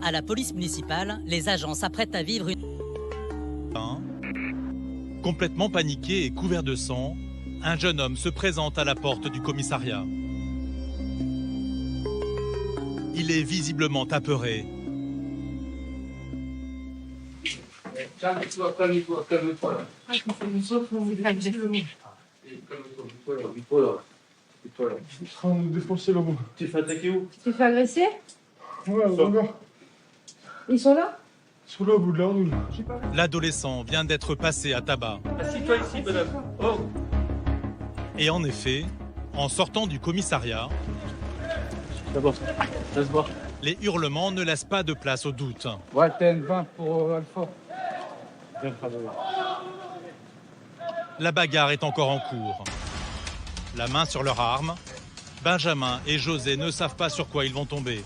À la police municipale, les agents s'apprêtent à vivre une... Complètement paniqué et couvert de sang, un jeune homme se présente à la porte du commissariat. Il est visiblement apeuré. Calme-toi, calme-toi, calme-toi. Je suis en train de défoncer là-bas. Tu fais attaquer où? Tu t'es fait agresser? Ouais, regarde. Ils sont là? Ils sont là au bout de la rue. L'adolescent vient d'être passé à tabac. Assieds-toi ici, madame. Oh. Et en effet, en sortant du commissariat, D'abord, laisse voir. les hurlements ne laissent pas de place au doute. Ouais, TN20 pour Alpha. Viens travailler. La bagarre est encore en cours. La main sur leur arme, Benjamin et José ne savent pas sur quoi ils vont tomber.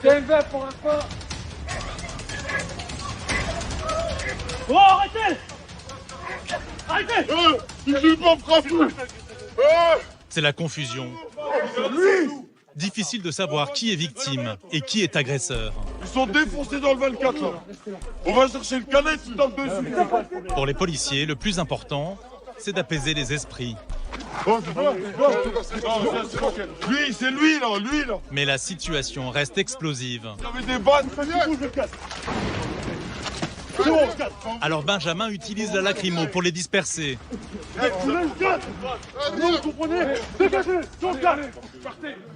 TN20 pour Alpha. Oh, arrêtez! Arrêtez! Je vais pas me frapper. C'est la confusion. Difficile de savoir qui est victime et qui est agresseur. Ils sont défoncés dans le 24 là. On va chercher le canet, tu tapes dessus. Pour les policiers, le plus important, c'est d'apaiser les esprits. Lui, c'est lui là. Mais la situation reste explosive. Il y avait des balles. Alors Benjamin utilise la lacrymo pour les disperser.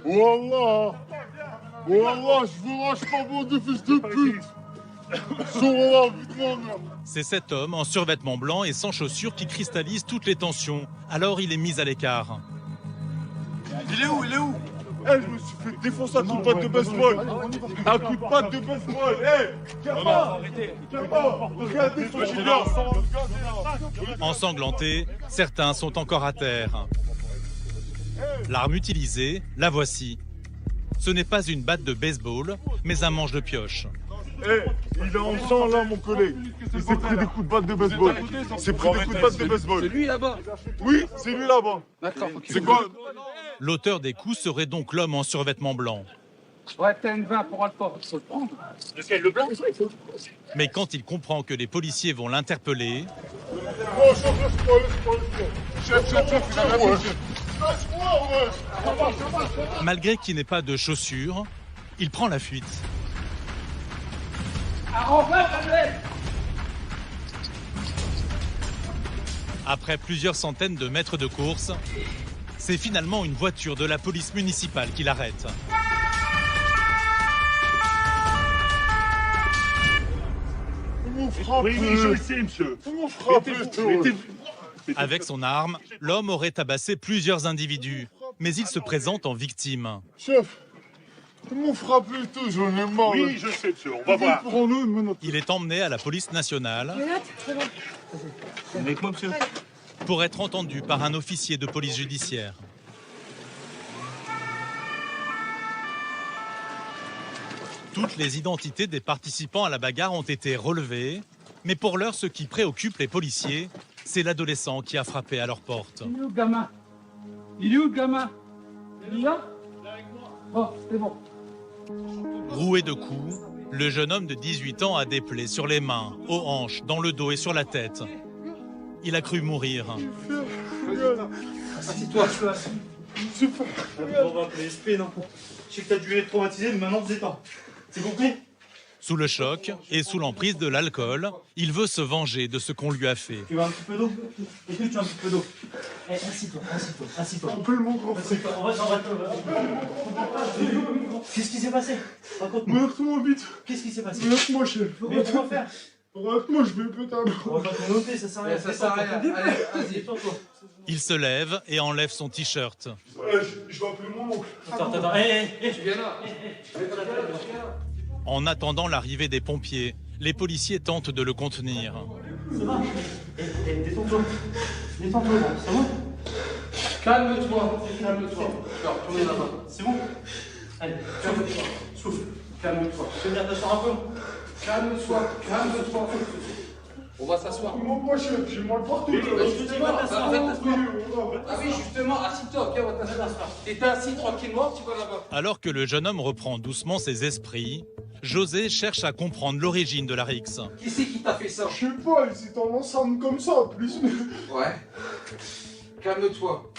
Wallah, je vous lâche pas mon deux fils de pute. Sur vite-moi, merde. C'est cet homme en survêtement blanc et sans chaussures qui cristallise toutes les tensions. Alors il est mis à l'écart. Il est où? Eh, je me suis fait défoncer un coup de patte de baseball. Un coup de patte de baseball. Tiens pas. Regardez son gilet. Ensanglantés, certains sont encore à terre. L'arme utilisée, la voici. Ce n'est pas une batte de baseball, mais un manche de pioche. Il est en sang là, mon collègue. Il s'est pris des coups de batte de baseball. C'est Lui là-bas. Oui, c'est lui là-bas. D'accord. C'est quoi? L'auteur des coups serait donc l'homme en survêtement blanc. Ouais, TN20 pour Alpha. Faut le prendre. Lequel, le blanc? Mais quand il comprend que les policiers vont l'interpeller, Chef, il a réfléchi. malgré qu'il n'ait pas de chaussures, il prend la fuite. Après plusieurs centaines de mètres de course, c'est finalement une voiture de la police municipale qui l'arrête. Vous frappez. Oui, je le sais, monsieur. Vous frappez. Avec son arme, l'homme aurait tabassé plusieurs individus, mais il se présente en victime. Chef, vous frappez et tout, j'en ai marre. Oui, je sais, monsieur. On va voir. Prends-le maintenant. Il est emmené à la police nationale Avec moi, monsieur. pour être entendu par un officier de police judiciaire. Toutes les identités des participants à la bagarre ont été relevées, mais pour l'heure, ce qui préoccupe les policiers, c'est l'adolescent qui a frappé à leur porte. Il est où le gamin? Il est là? Bon, c'est bon. Roué de coups, le jeune homme de 18 ans a des plaies sur les mains, aux hanches, dans le dos et sur la tête. Il a cru mourir. Assieds-toi. On va appeler l'esprit, non? Je sais que t'as dû être traumatisé, mais maintenant, détends. C'est compris? Sous le choc et sous l'emprise de l'alcool, il veut se venger de ce qu'on lui a fait. Tu veux un petit peu d'eau? Est-ce que tu as un petit peu d'eau? Eh, assis-toi. On peut le mon Assis-toi, on va Qu'est-ce qui s'est passé? Raconte-moi. Arrête-moi vite. Qu'est-ce qui s'est passé? Arrête-moi, chef. Mais comment faire? Arrête-moi, je vais péter un On va pas te noter, ça sert à rien. Ça sert à rien. Allez, vas-y. Détends-toi. Il se lève et enlève son t-shirt. Je vais appeler mon oncle. Attends. Tu viens là. En attendant l'arrivée des pompiers, les policiers tentent de le contenir. Ça va? Détends-toi. Détends-toi, ça va? Calme-toi. Je vais retourner là-bas. C'est bon? Allez, souffle. Calme-toi. Je vais venir t'asseoir un peu. Calme-toi. On va s'asseoir. Moi, j'ai mal partout. Ah oui, justement, assis-toi, ok, on va t'asseoir. Et t'es assis tranquillement, tu vas là-bas. Alors que le jeune homme reprend doucement ses esprits, José cherche à comprendre l'origine de la rixe. Qui c'est qui t'a fait ça? Je sais pas, ils étaient en ensemble comme ça, en plus. Ouais. Calme-toi.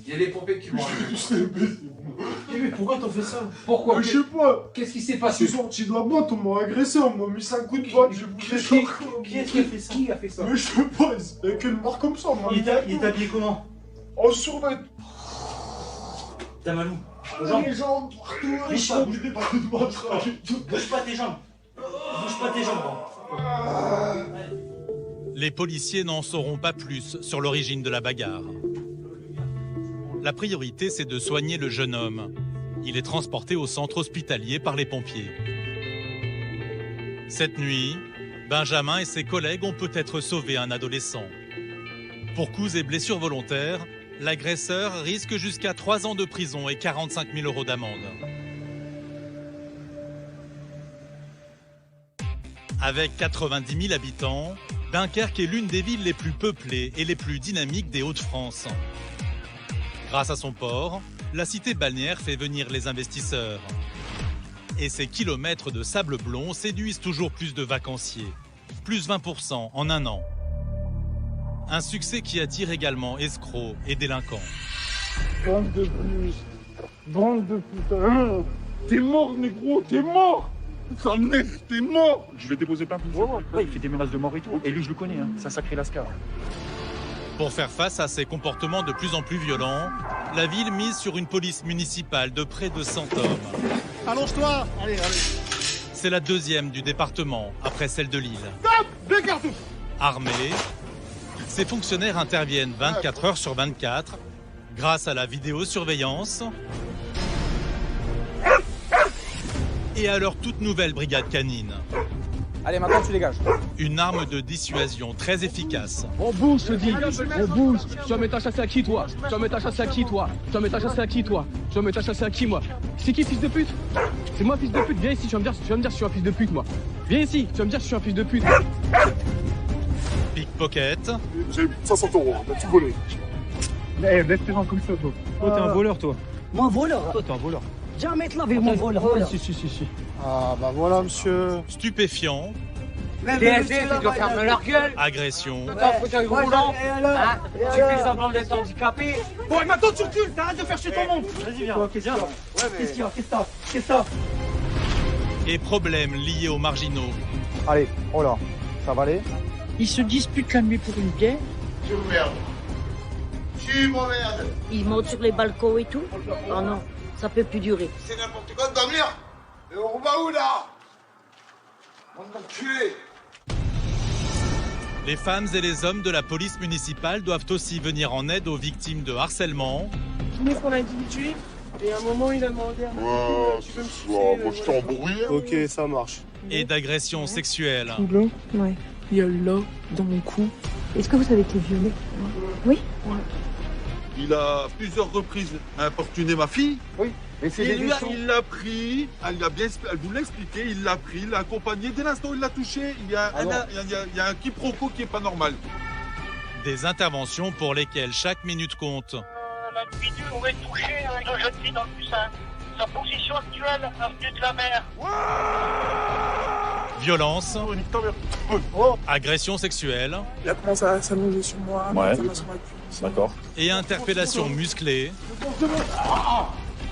Il y a les pompiers qui vont arriver. Mais pourquoi t'en fais ça? Pourquoi? Je sais pas. Qu'est-ce qui s'est Je passé? suis sorti de la boîte, on m'a agressé, on m'a mis 5 coups de batte, j'ai bougé chaque. Qui est-ce qui a fait ça? Qui a fait ça? Mais je sais pas, avec une marque comme ça, moi. Il est habillé comment? En survêt. T'as mal où? Aux Les jambes? jambes, partout, j'ai pas bougé des coups de batte. Bouge pas tes jambes. Bouge pas tes jambes. Les policiers n'en sauront pas plus sur l'origine de la bagarre. La priorité, c'est de soigner le jeune homme. Il est transporté au centre hospitalier par les pompiers. Cette nuit, Benjamin et ses collègues ont peut-être sauvé un adolescent. Pour coups et blessures volontaires, l'agresseur risque jusqu'à 3 ans de prison et 45 000 € d'amende. Avec 90 000 habitants, Dunkerque est l'une des villes les plus peuplées et les plus dynamiques des Hauts-de-France. Grâce à son port, la cité balnéaire fait venir les investisseurs. Et ses kilomètres de sable blond séduisent toujours plus de vacanciers. Plus 20% en un an. Un succès qui attire également escrocs et délinquants. Bande de plus. Bande de putain. T'es mort, négro, t'es mort. Sa mère, t'es mort. Je vais déposer plainte. Ouais, il fait des menaces de mort et tout. Et lui, je le connais, hein. C'est un sacré lascar. Pour faire face à ces comportements de plus en plus violents, la ville mise sur une police municipale de près de 100 hommes. Allonge-toi. Allez, allez. C'est la deuxième du département, après celle de Lille. Stop. Décarte. Armés, ces fonctionnaires interviennent 24 heures sur 24 grâce à la vidéosurveillance et à leur toute nouvelle brigade canine. Allez, maintenant tu dégages. Une arme de dissuasion très efficace. On bouge, je dis, on bouge. Tu vas mettre à chasser à qui, toi? Tu vas mettre à chasser à qui, toi? Tu vas mettre à chasser à qui, toi? Tu vas mettre à chasser à qui, moi? C'est qui, fils de pute? C'est moi, fils de pute. Viens ici, tu vas me dire si je suis un fils de pute, moi. Viens ici, tu vas me dire si je suis un fils de pute. Pickpocket. J'ai 500 €, t'as tout volé. Eh, laisse tes gens comme ça, toi. Toi, t'es un voleur, toi. Moi, voleur. Toi, t'es un voleur. Jamais te laver mon voleur. Si. Ah, bah voilà, monsieur. Stupéfiant. DSD, tu dois fermer leur gueule. Agression. T'as foutu un gros roulant. Hein? Tu fais semblant d'être handicapé. Bon, et maintenant tu recules, t'arrêtes de faire chier ton monde. Vas-y, viens. Qu'est-ce qu'il y a? Qu'est-ce qu'il y a? Qu'est-ce que t'as? Et problèmes liés aux marginaux. Allez, oh là, ça va aller? Ils se disputent la nuit pour une bière. Tu m'emmerdes. Tu m'emmerdes. Ils montent sur les balcons et tout. Oh non, ça peut plus durer. C'est n'importe quoi de dormir. Et on va où, là? On va tuer. Les femmes et les hommes de la police municipale doivent aussi venir en aide aux victimes de harcèlement. Je venais qu'on a individué. Et à un moment, il a demandé à tu peux me sucer, Moi, je t'ai embrouillé. Ok, ça marche. Et d'agressions sexuelles. Blanc, ouais. Il y a là, dans mon cou. Est-ce que vous avez été violée? Oui. Il a plusieurs reprises importuné ma fille. Oui. Mais c'est des déçus. Il l'a pris, elle vous l'a expliqué, il l'a pris, il l'a accompagné. Dès l'instant où il l'a touché, il y a un quiproquo qui est pas normal. Des interventions pour lesquelles chaque minute compte. L'individu aurait touché une jeune fille dans le Bussin. Sa position actuelle, avenue de la mer. Violence, agression sexuelle Il a commencé à s'allonger sur moi. Ouais. D'accord. et interpellation musclée.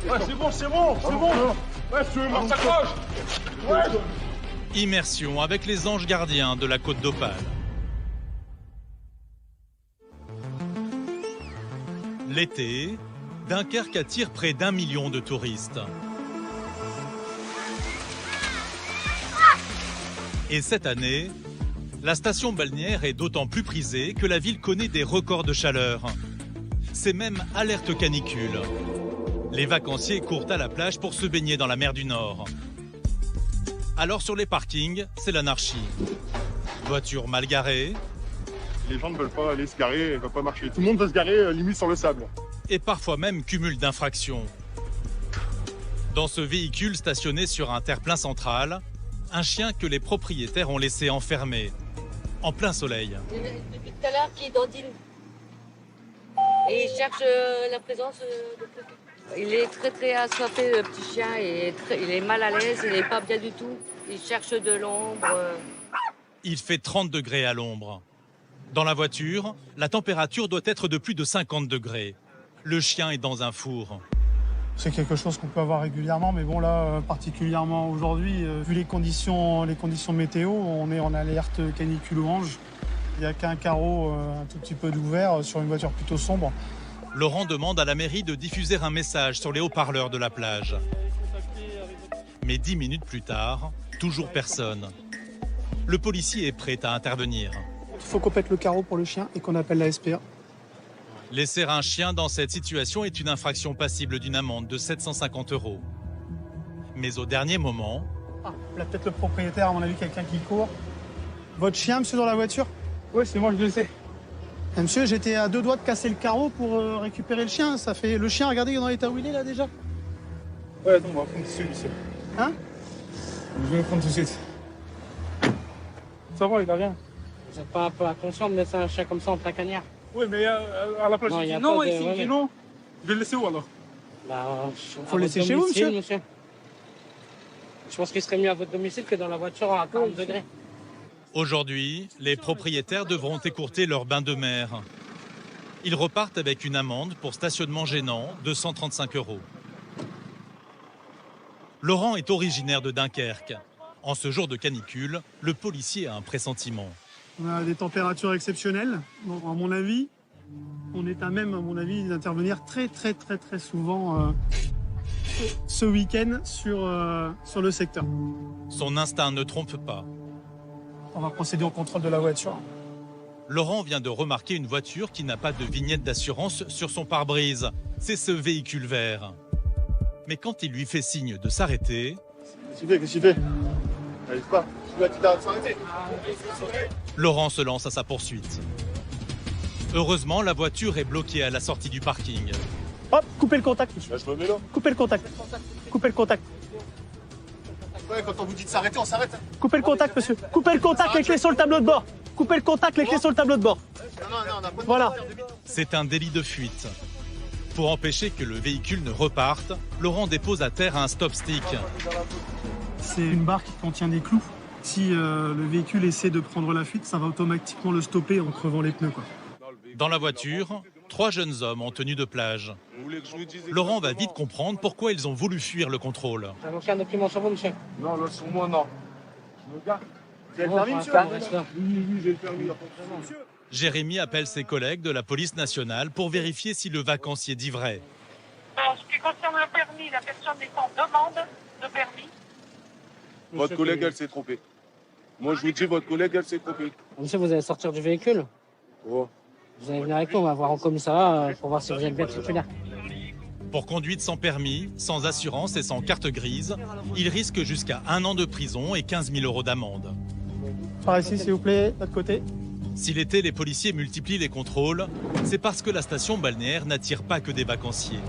Ouais, c'est bon. Ouais, tu veux ma sacoche. Ouais. Immersion avec les anges gardiens de la Côte d'Opale. L'été, Dunkerque attire près d'1 million de touristes. Et cette année, la station balnéaire est d'autant plus prisée que la ville connaît des records de chaleur. C'est même alerte canicule. Les vacanciers courent à la plage pour se baigner dans la mer du Nord. Alors sur les parkings, c'est l'anarchie. Voitures mal garées. Les gens ne veulent pas aller se garer, ça va pas marcher. Tout le monde va se garer limite sur le sable. Et parfois même cumul d'infractions. Dans ce véhicule stationné sur un terre-plein central, un chien que les propriétaires ont laissé enfermé. en plein soleil. Depuis tout à l'heure qui dandine. Et il cherche la présence de quelqu'un. Il est très assoiffé, le petit chien. Il est mal à l'aise, il n'est pas bien du tout. Il cherche de l'ombre. Il fait 30 degrés à l'ombre. Dans la voiture, la température doit être de plus de 50 degrés. Le chien est dans un four. C'est quelque chose qu'on peut avoir régulièrement, mais bon là, particulièrement aujourd'hui, vu les conditions météo, on est en alerte canicule orange. Il n'y a qu'un carreau un tout petit peu d'ouvert sur une voiture plutôt sombre. Laurent demande à la mairie de diffuser un message sur les haut-parleurs de la plage. Mais 10 minutes plus tard, toujours personne. Le policier est prêt à intervenir. Il faut qu'on pète le carreau pour le chien et qu'on appelle la SPA. Laisser un chien dans cette situation est une infraction passible d'une amende de 750 €. Mais au dernier moment... Ah, là peut-être le propriétaire, à mon avis, quelqu'un qui court. Votre chien, monsieur, dans la voiture? Oui, c'est moi, je le sais. Monsieur, j'étais à 2 doigts de casser le carreau pour récupérer le chien. Ça fait le chien, regardez dans l'état où il est là déjà. Ouais, non, on va prendre tout de suite, monsieur. Hein? Je vais le prendre tout de suite. Ça va, il a rien. Vous n'êtes pas un peu inconscient de laisser un chien comme ça en plein cagnard? Oui, mais à la plage, Non, il y a dit non, pas de- ici, il dit ouais. non. Je vais le laisser où alors? Faut le laisser chez vous, monsieur. Je pense qu'il serait mieux à votre domicile que dans la voiture à 40 degrés. Aujourd'hui, les propriétaires devront écourter leur bain de mer. Ils repartent avec une amende pour stationnement gênant de 135 €. Laurent est originaire de Dunkerque. En ce jour de canicule, le policier a un pressentiment. On a des températures exceptionnelles. Donc, à mon avis, on est à même, à mon avis, d'intervenir très souvent ce week-end sur le secteur. Son instinct ne trompe pas. On va procéder au contrôle de la voiture. Laurent vient de remarquer une voiture qui n'a pas de vignette d'assurance sur son pare-brise. C'est ce véhicule vert. Mais quand il lui fait signe de s'arrêter... Qu'est-ce qu'il fait? N'arrive pas. Tu vas t'arrêter de s'arrêter. Laurent se lance à sa poursuite. Heureusement, la voiture est bloquée à la sortie du parking. Hop, coupez le contact. Là, je me mets là. Coupez le contact. Coupez le contact. Ouais, quand on vous dit de s'arrêter, on s'arrête. Coupez le contact, monsieur. Coupez le contact, les clés sur le tableau de bord. Coupez le contact, les clés sur le tableau de bord. Non, on n'a pas de... Voilà. C'est un délit de fuite. Pour empêcher que le véhicule ne reparte, Laurent dépose à terre un stop-stick. C'est une barre qui contient des clous. Si le véhicule essaie de prendre la fuite, ça va automatiquement le stopper en crevant les pneus, quoi. Dans la voiture, 3 jeunes hommes en tenue de plage. Laurent va vite comprendre pourquoi ils ont voulu fuir le contrôle. Vous n'avez aucun document sur vous, monsieur? Non, là, sur moi, non. Regarde. Vous avez le permis, monsieur? Oui, j'ai le permis. Jérémy appelle ses collègues de la police nationale pour vérifier si le vacancier dit vrai. En ce qui concerne le permis, la personne est en demande de permis. Votre collègue, elle s'est trompée. Moi, je vous dis, votre collègue, elle s'est trompée. Monsieur, vous allez sortir du véhicule? Oh. Vous allez venir avec nous, on va voir en commissariat pour voir si vous êtes bien titulaire. Pour conduite sans permis, sans assurance et sans carte grise, il risque jusqu'à 1 an de prison et 15 000 € d'amende. Par ici, s'il vous plaît, de l'autre côté. Si l'été, les policiers multiplient les contrôles, c'est parce que la station balnéaire n'attire pas que des vacanciers.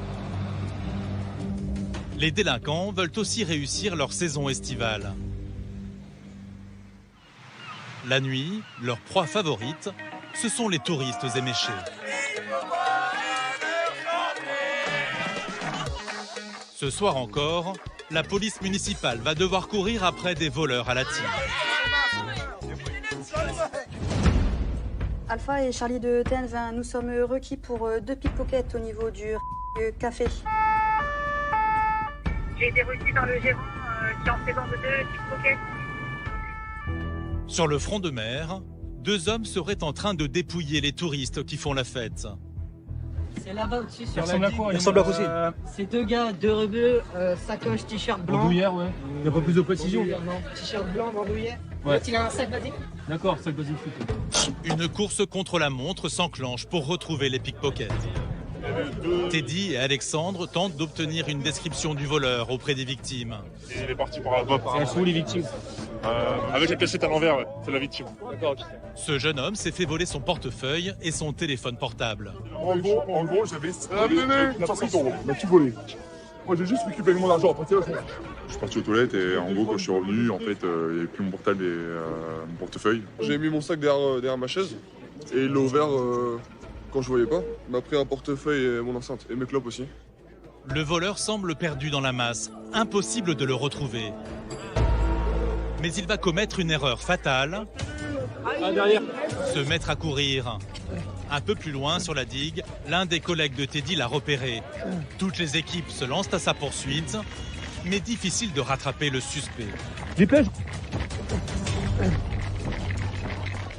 Les délinquants veulent aussi réussir leur saison estivale. La nuit, leur proie favorite, ce sont les touristes éméchés. Ce soir encore, la police municipale va devoir courir après des voleurs à la tire. Alpha et Charlie de TN20, nous sommes requis pour 2 pickpockets au niveau du café. J'ai été reçu par le gérant qui est en présence de 2 pickpockets. Sur le front de mer, 2 hommes seraient en train de dépouiller les touristes qui font la fête. C'est là-bas au-dessus sur ressemble la à quoi, digue. il ressemble à quoi aussi C'est 2 gars, 2 rebeux, sacoche, t-shirt blanc. Bandoulière, ouais. Il n'y a pas plus de précision. Non, t-shirt blanc, bandoulière. Ouais. L'autre, il a un sac basique. D'accord, ça vas-y, foot. Une course contre la montre s'enclenche pour retrouver les pickpockets. Teddy et Alexandre tentent d'obtenir une description du voleur auprès des victimes. Il est parti par la droite. Elles sont où les victimes? Avec la cachette à l'envers, ouais. C'est la victime. D'accord, ok. Ce jeune homme s'est fait voler son portefeuille et son téléphone portable. En gros, j'avais 500 €. On a tout volé. Moi, j'ai juste récupéré mon argent. Après, Je suis parti aux toilettes et en gros quand je suis revenu, en fait, il n'y avait plus mon portable et mon portefeuille. J'ai mis mon sac derrière ma chaise et il l'a ouvert quand je voyais pas. Il m'a pris un portefeuille et mon enceinte et mes clopes aussi. Le voleur semble perdu dans la masse, impossible de le retrouver. Mais il va commettre une erreur fatale, se mettre à courir. Un peu plus loin sur la digue, l'un des collègues de Teddy l'a repéré. Toutes les équipes se lancent à sa poursuite, mais difficile de rattraper le suspect.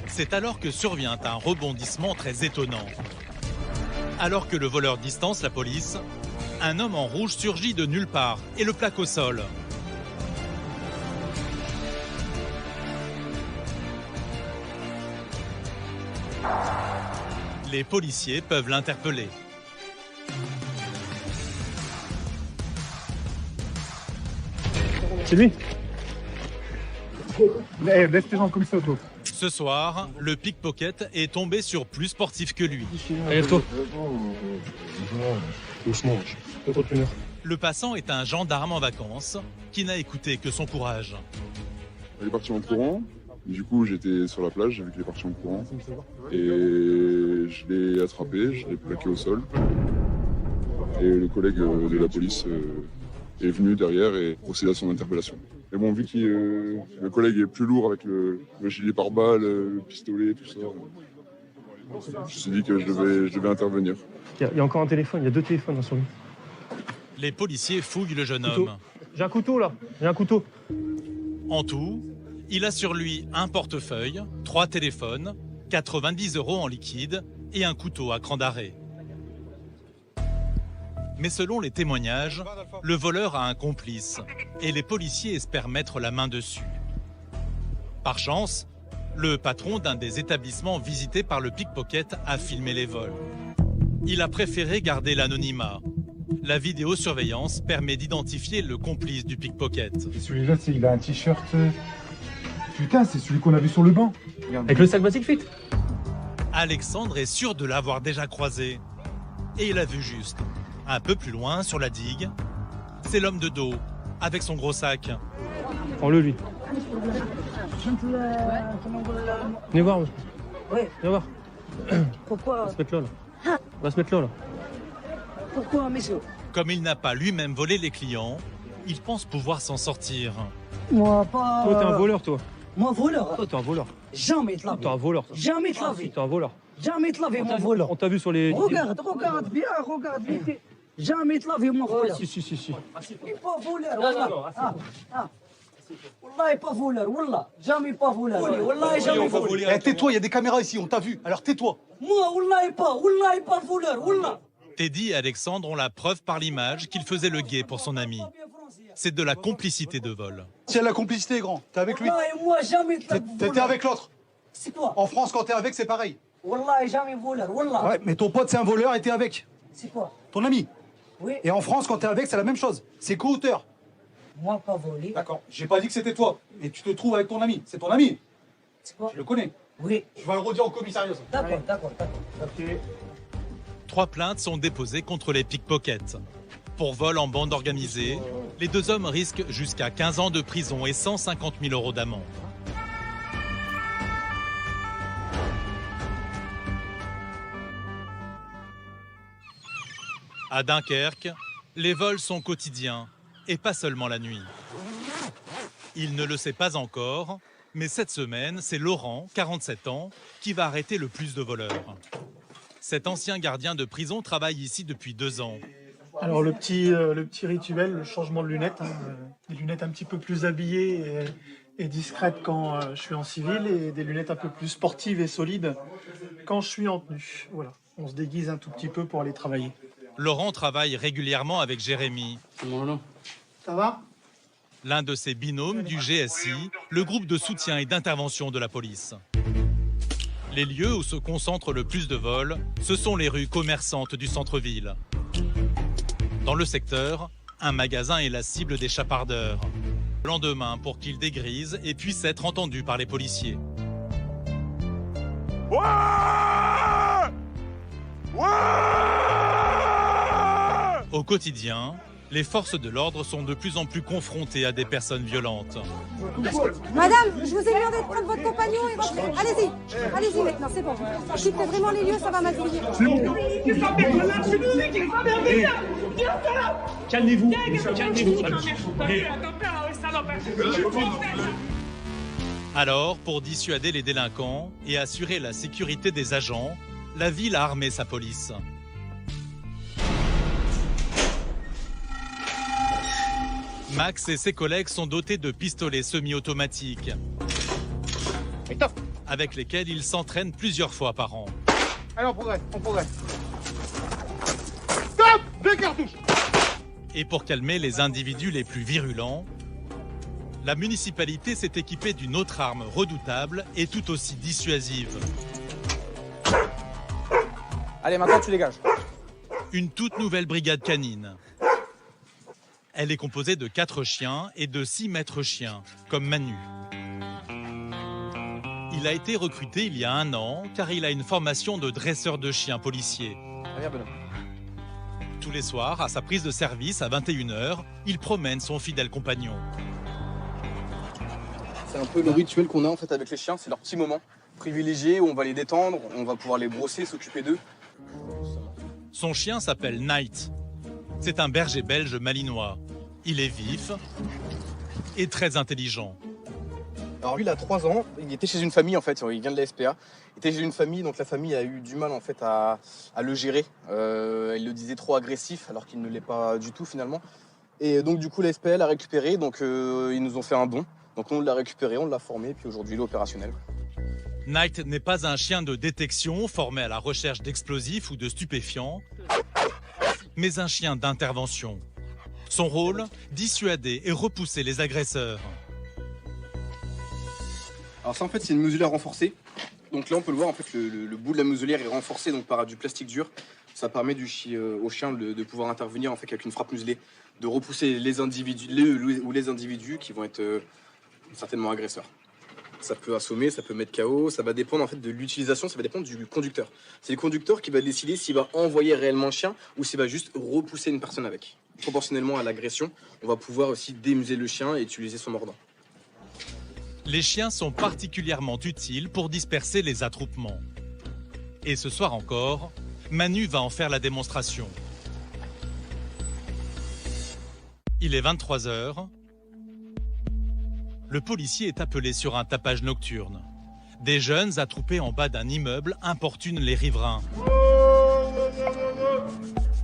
C'est alors que survient un rebondissement très étonnant. Alors que le voleur distance la police, un homme en rouge surgit de nulle part et le plaque au sol. Les policiers peuvent l'interpeller. C'est lui. Laisse tes jambes comme ça, toi. Ce soir, le pickpocket est tombé sur plus sportif que lui. Lève-toi. Le passant est un gendarme en vacances qui n'a écouté que son courage. Il est parti en courant. Du coup, j'étais sur la plage avec les partis en courant. Et je l'ai attrapé, je l'ai plaqué au sol. Et le collègue de la police est venu derrière et procédé à son interpellation. Mais bon, vu que le collègue est plus lourd avec le gilet pare-balles, le pistolet, tout ça, je me suis dit que je devais intervenir. Il y a encore un téléphone, il y a 2 téléphones sur lui. Les policiers fouillent le jeune Couteau. homme. J'ai un couteau là, j'ai un couteau. En tout, il a sur lui un portefeuille, 3 téléphones, 90 € en liquide et un couteau à cran d'arrêt. Mais selon les témoignages, le voleur a un complice et les policiers espèrent mettre la main dessus. Par chance, le patron d'un des établissements visités par le pickpocket a filmé les vols. Il a préféré garder l'anonymat. La vidéosurveillance permet d'identifier le complice du pickpocket. Celui-là, il a un t-shirt. Putain, c'est celui qu'on a vu sur le banc. Avec le sac Basic Fit. Alexandre est sûr de l'avoir déjà croisé. Et il a vu juste. Un peu plus loin, sur la digue, c'est l'homme de dos, avec son gros sac. Prends-le, lui. Venez voir. Ouais. Viens voir. Pourquoi? On va se mettre là. On va se mettre là. Pourquoi, monsieur? Comme il n'a pas lui-même volé les clients, il pense pouvoir s'en sortir. Moi, pas... Toi, t'es un voleur, toi. Moi, voleur? Toi, t'es un voleur. Jamais te laver. T'es un voleur. Toi. Jamais te laver. T'es un voleur. Jamais te laver, mon voleur. On t'a vu sur les... Regarde bien, regarde bien. Jamais te laver, mon voleur. Si. Il n'est pas voleur, wallah. Wallah, il n'est pas voleur, wallah. Jamais pas voleur. Wallah, jamais voleur. Tais-toi, il y a des caméras ici, on t'a vu. Alors tais-toi. Moi, wallah, il n'est pas voleur, wallah. Teddy et Alexandre ont la preuve par l'image qu'il faisait le guet pour son ami. C'est de la complicité de vol. Tiens, la complicité, grand. T'es avec lui. Wallah, et moi, jamais te laver. T'étais avec l'autre. C'est quoi? En France, quand t'es avec, c'est pareil. Wallah, jamais voleur, wallah. Ouais, mais ton pote, c'est un voleur et t'es avec. C'est quoi? Ton ami. Oui. Et en France, quand t'es avec, c'est la même chose. C'est co-auteur. Moi, pas volé. D'accord. J'ai pas dit que c'était toi. Mais tu te trouves avec ton ami. C'est ton ami. C'est quoi? Je le connais. Oui. Je vais le redire au commissariat. D'accord. Ok. 3 plaintes sont déposées contre les pickpockets. Pour vol en bande organisée, les 2 hommes risquent jusqu'à 15 ans de prison et 150 000 € d'amende. À Dunkerque, les vols sont quotidiens, et pas seulement la nuit. Il ne le sait pas encore, mais cette semaine, c'est Laurent, 47 ans, qui va arrêter le plus de voleurs. Cet ancien gardien de prison travaille ici depuis 2 ans. Alors le petit rituel, le changement de lunettes, des lunettes un petit peu plus habillées et discrètes quand je suis en civil et des lunettes un peu plus sportives et solides quand je suis en tenue. Voilà, on se déguise un tout petit peu pour aller travailler. Laurent travaille régulièrement avec Jérémy. Ça va? L'un de ses binômes du GSI, le groupe de soutien et d'intervention de la police. Les lieux où se concentrent le plus de vols, ce sont les rues commerçantes du centre-ville. Dans le secteur, un magasin est la cible des chapardeurs. Le lendemain pour qu'ils dégrisent et puissent être entendus par les policiers. Au quotidien, Les forces de l'ordre sont de plus en plus confrontées à des personnes violentes. Madame, je vous ai demandé de prendre votre compagnon et rentrer. Allez-y, allez-y maintenant, c'est bon. Quittez vraiment les lieux, ça va mal finir. Calmez-vous, calmez-vous. Alors, pour dissuader les délinquants et assurer la sécurité des agents, la ville a armé sa police. Max et ses collègues sont dotés de pistolets semi-automatiques, avec lesquels ils s'entraînent plusieurs fois par an. Allez, on progresse. Stop! 2 cartouches! Et pour calmer les individus les plus virulents, la municipalité s'est équipée d'une autre arme redoutable et tout aussi dissuasive. Allez, maintenant tu dégages. Une toute nouvelle brigade canine. Elle est composée de 4 chiens et de 6 maîtres chiens, comme Manu. Il a été recruté il y a 1 an car il a une formation de dresseur de chiens policier. Tous les soirs, à sa prise de service à 21h, il promène son fidèle compagnon. C'est un peu le rituel qu'on a en fait avec les chiens, c'est leur petit moment privilégié où on va les détendre, on va pouvoir les brosser, s'occuper d'eux. Son chien s'appelle Night. C'est un berger belge malinois. Il est vif et très intelligent. Alors lui, il a 3 ans, il était chez une famille en fait, il vient de la SPA. Il était chez une famille, donc la famille a eu du mal en fait à le gérer. Il le disait trop agressif alors qu'il ne l'est pas du tout finalement. Et donc du coup la SPA l'a récupéré, donc ils nous ont fait un don. Donc on l'a récupéré, on l'a formé, puis aujourd'hui il est opérationnel. Night n'est pas un chien de détection formé à la recherche d'explosifs ou de stupéfiants, mais un chien d'intervention. Son rôle, dissuader et repousser les agresseurs. Alors ça en fait c'est une muselière renforcée. Donc là on peut le voir, en fait le bout de la muselière est renforcé donc par du plastique dur. Ça permet au chien de pouvoir intervenir en fait avec une frappe muselée, de repousser les individus qui vont être certainement agresseurs. Ça peut assommer, ça peut mettre KO, ça va dépendre en fait de l'utilisation, ça va dépendre du conducteur. C'est le conducteur qui va décider s'il va envoyer réellement le chien ou s'il va juste repousser une personne avec. Proportionnellement à l'agression, on va pouvoir aussi démuseler le chien et utiliser son mordant. Les chiens sont particulièrement utiles pour disperser les attroupements. Et ce soir encore, Manu va en faire la démonstration. Il est 23h. Le policier est appelé sur un tapage nocturne. Des jeunes attroupés en bas d'un immeuble importunent les riverains.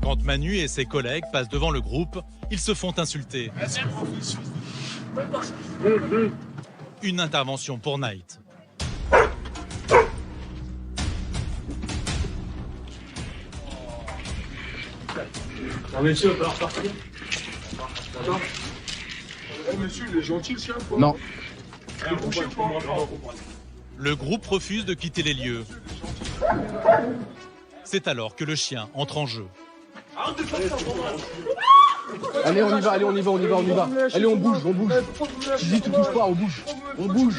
Quand Manu et ses collègues passent devant le groupe, ils se font insulter. Une intervention pour Night. Monsieur, on va repartir. Monsieur, il est gentil le chien quoi? Non. Le groupe refuse de quitter les lieux. C'est alors que le chien entre en jeu. Allez, on y va. Allez, on bouge. Tu dis, tu bouges pas, on bouge. On bouge.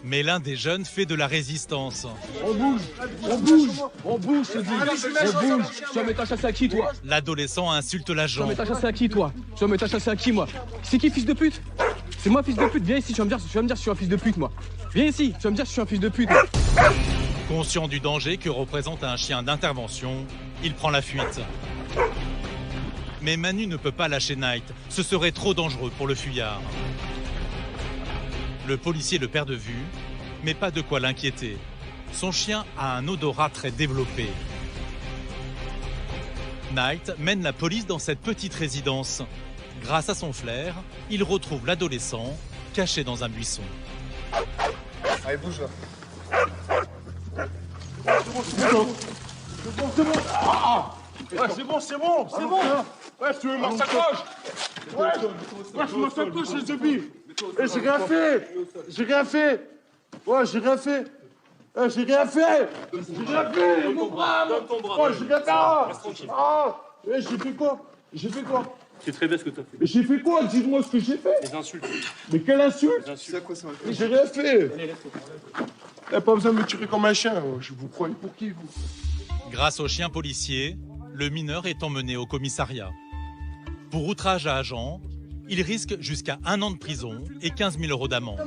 Mais l'un des jeunes fait de la résistance. On bouge, je te dis. On bouge. Tu vas mettre ta chasse à qui, toi? L'adolescent insulte Tu vas l'agent. mettre ta chasse à qui, toi? Tu vas mettre ta chasse à qui, moi? C'est qui, fils de pute? C'est moi, fils de pute. Viens ici, tu vas me dire si je suis un fils de pute, moi. Viens ici, tu vas me dire si je suis un fils de pute. Conscient du danger que représente un chien d'intervention, il prend la fuite. Mais Manu ne peut pas lâcher Night, ce serait trop dangereux pour le fuyard. Le policier le perd de vue, mais pas de quoi l'inquiéter. Son chien a un odorat très développé. Night mène la police dans cette petite résidence. Grâce à son flair, il retrouve l'adolescent caché dans un buisson. Allez, bouge là. C'est bon. Ouais, tu veux ma sacoche? Ouais, je ma sacoche, les zébis. Eh, j'ai rien fait. Ouais, j'ai rien fait. Mon bras. Oh, j'ai rien fait. Ah, j'ai fait quoi? C'est très bien ce que tu as fait. Mais j'ai fait quoi? Dis-moi ce que j'ai fait. Les insultes. Mais quelle insulte? C'est à quoi ça? J'ai rien fait. Pas besoin de me tirer comme un chien. Je vous croyez pour qui, vous? Grâce au chien policier, le mineur est emmené au commissariat. Pour outrage à agent, il risque jusqu'à 1 an de prison et 15 000 € d'amende.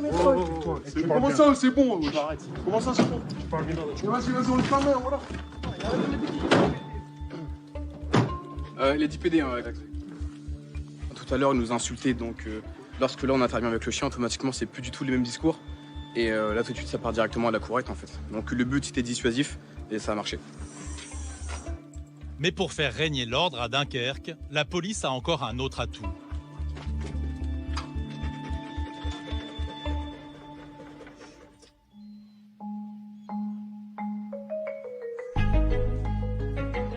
Comment ça, c'est bon? Comment ça, c'est bon? Vas-y, on le ferme, voilà. Il est 10 PD, hein, exact. Tout à l'heure, il nous a insulté, donc lorsque là on intervient avec le chien, automatiquement c'est plus du tout les mêmes discours. Et là tout de suite ça part directement à la courette en fait. Donc le but c'était dissuasif et ça a marché. Mais pour faire régner l'ordre à Dunkerque, la police a encore un autre atout.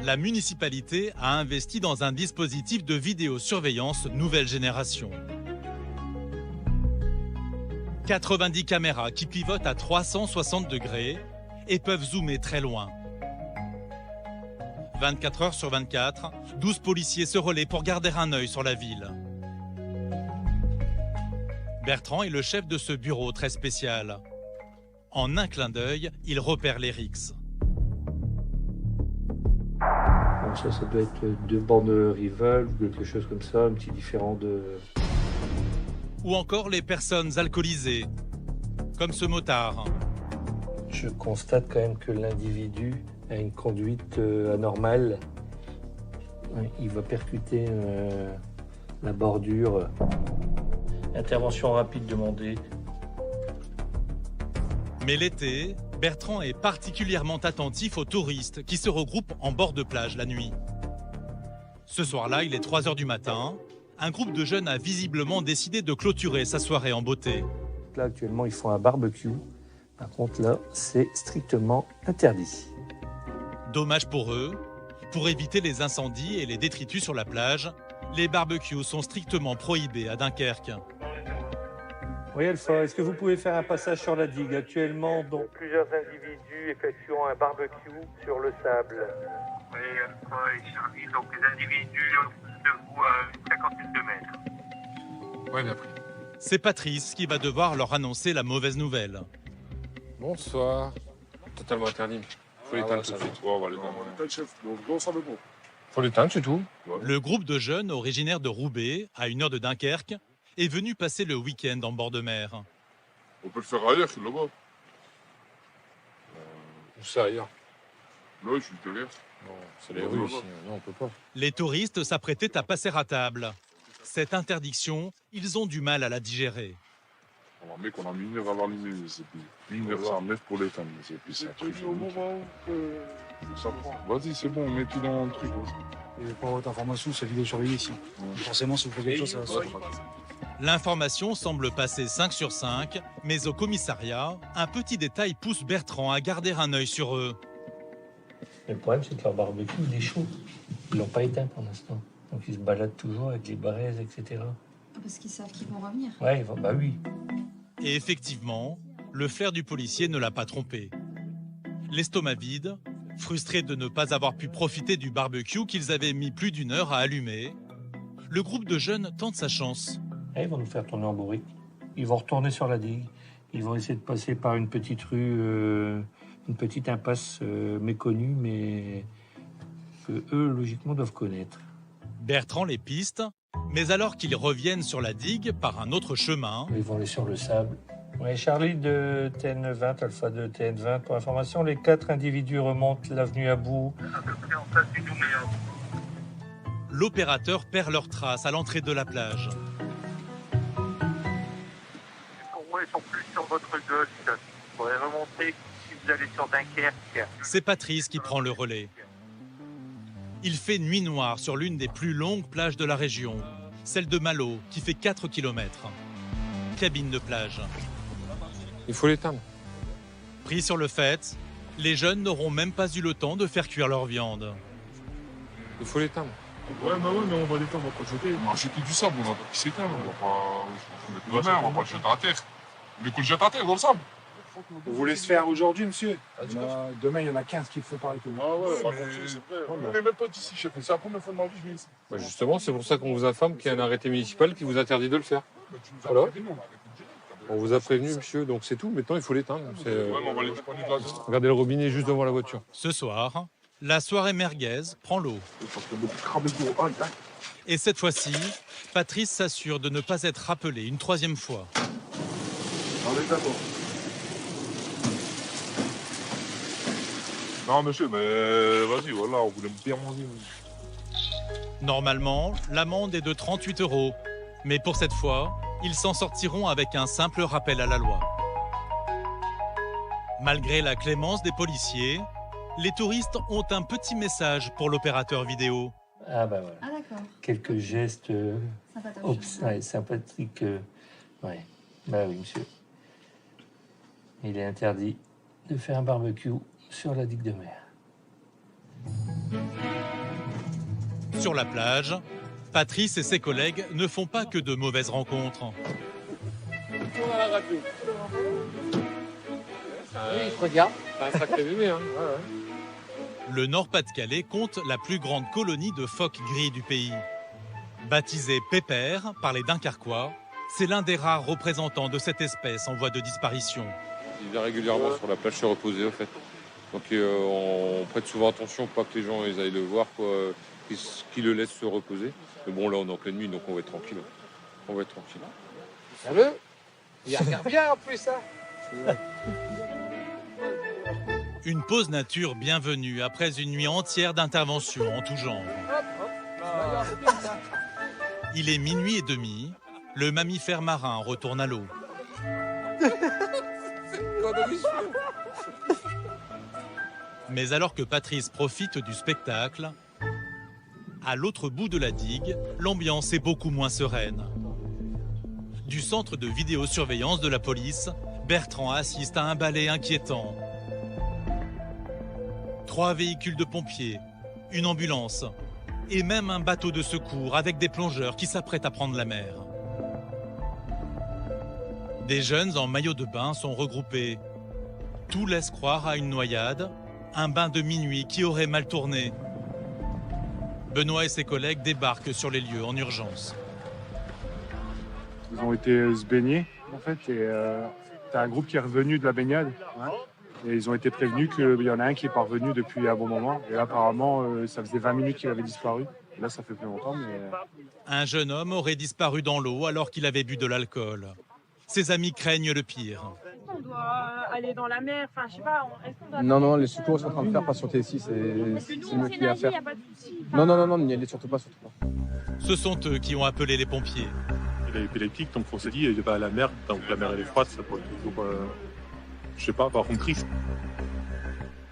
La municipalité a investi dans un dispositif de vidéosurveillance nouvelle génération. 90 caméras qui pivotent à 360 degrés et peuvent zoomer très loin. 24 heures sur 24, 12 policiers se relaient pour garder un œil sur la ville. Bertrand est le chef de ce bureau très spécial. En un clin d'œil, il repère les rixes. Ça doit être 2 bandes rivales ou quelque chose comme ça, un petit différent de... Ou encore les personnes alcoolisées, comme ce motard. Je constate quand même que l'individu a une conduite anormale. Il va percuter la bordure. Intervention rapide demandée. Mais l'été, Bertrand est particulièrement attentif aux touristes qui se regroupent en bord de plage la nuit. Ce soir-là, il est 3 h du matin. Un groupe de jeunes a visiblement décidé de clôturer sa soirée en beauté. Là, actuellement, ils font un barbecue. Par contre, là, c'est strictement interdit. Dommage pour eux. Pour éviter les incendies et les détritus sur la plage, les barbecues sont strictement prohibés à Dunkerque. Oui, Alpha, est-ce que vous pouvez faire un passage sur la digue? Actuellement, donc, plusieurs individus effectuant un barbecue sur le sable. Oui, Alpha et Charlie, donc les individus de vous à une cinquantaine de mètres. Ouais, bien pris. C'est Patrice qui va devoir leur annoncer la mauvaise nouvelle. Bonsoir. Totalement interdit. Faut l'éteindre tout de suite. On va l'éteindre, chef. On s'en veut pas. Faut l'éteindre, c'est tout. Le groupe de jeunes originaires de Roubaix, à 1 heure de Dunkerque, est venu passer le week-end en bord de mer. On peut le faire ailleurs, là-bas. Où ça, ailleurs? Là, je suis derrière. Non, c'est les rues ici. Non, on peut pas. Les touristes s'apprêtaient à passer à table. Cette interdiction, ils ont du mal à la digérer. Alors, mec, on a mis 1 heure à l'allumer, c'est plus 1 heure 109 pour l'éteindre. C'est plus ça. Vas-y, c'est bon, mets tout dans le truc. Et pour votre information, c'est vidéosurveillé ici. Forcément, si vous faites quelque chose, ça va se faire. L'information semble passer 5 sur 5, mais au commissariat, un petit détail pousse Bertrand à garder un œil sur eux. Le problème, c'est que leur barbecue, il est chaud. Ils l'ont pas éteint pour l'instant. Donc ils se baladent toujours avec les braises, etc. Parce qu'ils savent qu'ils vont revenir. Ouais, ils vont... bah oui. Et effectivement, le flair du policier ne l'a pas trompé. L'estomac vide, frustré de ne pas avoir pu profiter du barbecue qu'ils avaient mis plus d'1 heure à allumer, le groupe de jeunes tente sa chance. Et ils vont nous faire tourner en bourrique. Ils vont retourner sur la digue. Ils vont essayer de passer par une petite rue, une petite impasse méconnue, mais que eux, logiquement, doivent connaître. Bertrand les piste, mais alors qu'ils reviennent sur la digue par un autre chemin... Ils vont aller sur le sable. Oui, Charlie de TN20, Alpha de TN20. Pour information, les 4 individus remontent l'avenue à bout. L'opérateur perd leurs traces à l'entrée de la plage. Pour moi, ils sont plus sur votre gauche. Vous pourrez remonter si vous allez sur Dunkerque. C'est Patrice qui prend le relais. Il fait nuit noire sur l'une des plus longues plages de la région, celle de Malo, qui fait 4 km. Cabine de plage. Il faut l'éteindre. Pris sur le fait, les jeunes n'auront même pas eu le temps de faire cuire leur viande. Il faut l'éteindre. Ouais, mais on va l'éteindre, on va pas le jeter. On va jeter du sable, on va pas qu'il s'éteint, on va pas mettre la mer, on va pas le jeter à terre. Mais qu'on le jette à terre dans le sable. Vous voulez se faire aujourd'hui, monsieur? Demain, il y en a 15 qu'il faut parler que vous. Ah ouais, c'est vrai. On n'est même pas d'ici, chef. C'est la première fois de ma vie que je viens ici. Bah justement, c'est pour ça qu'on vous informe qu'il y a un arrêté municipal qui vous interdit de le faire. Voilà. On vous a prévenu, monsieur, donc c'est tout. Maintenant, il faut l'éteindre. Ouais, mais on va l'éteindre. Regardez le robinet juste devant la voiture. Ce soir, La soirée merguez prend l'eau. Et cette fois-ci, Patrice s'assure de ne pas être rappelé une troisième fois. Non, monsieur, mais vas-y, voilà, on voulait bien manger. Normalement, l'amende est de 38 €. Mais pour cette fois, ils s'en sortiront avec un simple rappel à la loi. Malgré la clémence des policiers, les touristes ont un petit message pour l'opérateur vidéo. Ah bah voilà. Ah d'accord. Quelques gestes sympathiques. Ouais. Bah oui, monsieur. Il est interdit de faire un barbecue sur la digue de mer. Sur la plage, Patrice et ses collègues ne font pas que de mauvaises rencontres. Tourne à la radio. Oui, il se regarde. C'est un sacré bébé, hein. Ouais, ouais. Le Nord-Pas-de-Calais compte la plus grande colonie de phoques gris du pays. Baptisé Pépère par les Dunkerquois, c'est l'un des rares représentants de cette espèce en voie de disparition. Il vient régulièrement sur la plage se reposer, en fait. Donc on prête souvent attention, pas que les gens ils aillent le voir, quoi, qu'ils le laissent se reposer. Mais bon, là, on est en pleine nuit, donc on va être tranquille. On va être tranquille. Salut. Il regarde bien en plus, ça. Une pause nature bienvenue après une nuit entière d'interventions en tout genre. Il est minuit et demi. Le mammifère marin retourne à l'eau. Mais alors que Patrice profite du spectacle, à l'autre bout de la digue, l'ambiance est beaucoup moins sereine. Du centre de vidéosurveillance de la police, Bertrand assiste à un balai inquiétant. 3 véhicules de pompiers, une ambulance et même un bateau de secours avec des plongeurs qui s'apprêtent à prendre la mer. Des jeunes en maillot de bain sont regroupés. Tout laisse croire à une noyade, un bain de minuit qui aurait mal tourné. Benoît et ses collègues débarquent sur les lieux en urgence. Ils ont été se baigner, en fait, et t'as un groupe qui est revenu de la baignade. Hein, et ils ont été prévenus qu'il y en a un qui est parvenu depuis un bon moment. Et là, apparemment, ça faisait 20 minutes qu'il avait disparu. Et là, ça fait plus longtemps, mais... Un jeune homme aurait disparu dans l'eau alors qu'il avait bu de l'alcool. Ses amis craignent le pire. On doit aller dans la mer, enfin je sais pas. Non, les secours sont en train de faire patienter ici, c'est mieux qu'il y a à faire. Non, n'y allez surtout pas. Ce sont eux qui ont appelé les pompiers. Il est épileptique, donc on s'est dit, il va à la mer, tant que la mer elle est froide, ça peut toujours, je sais pas, avoir une crise.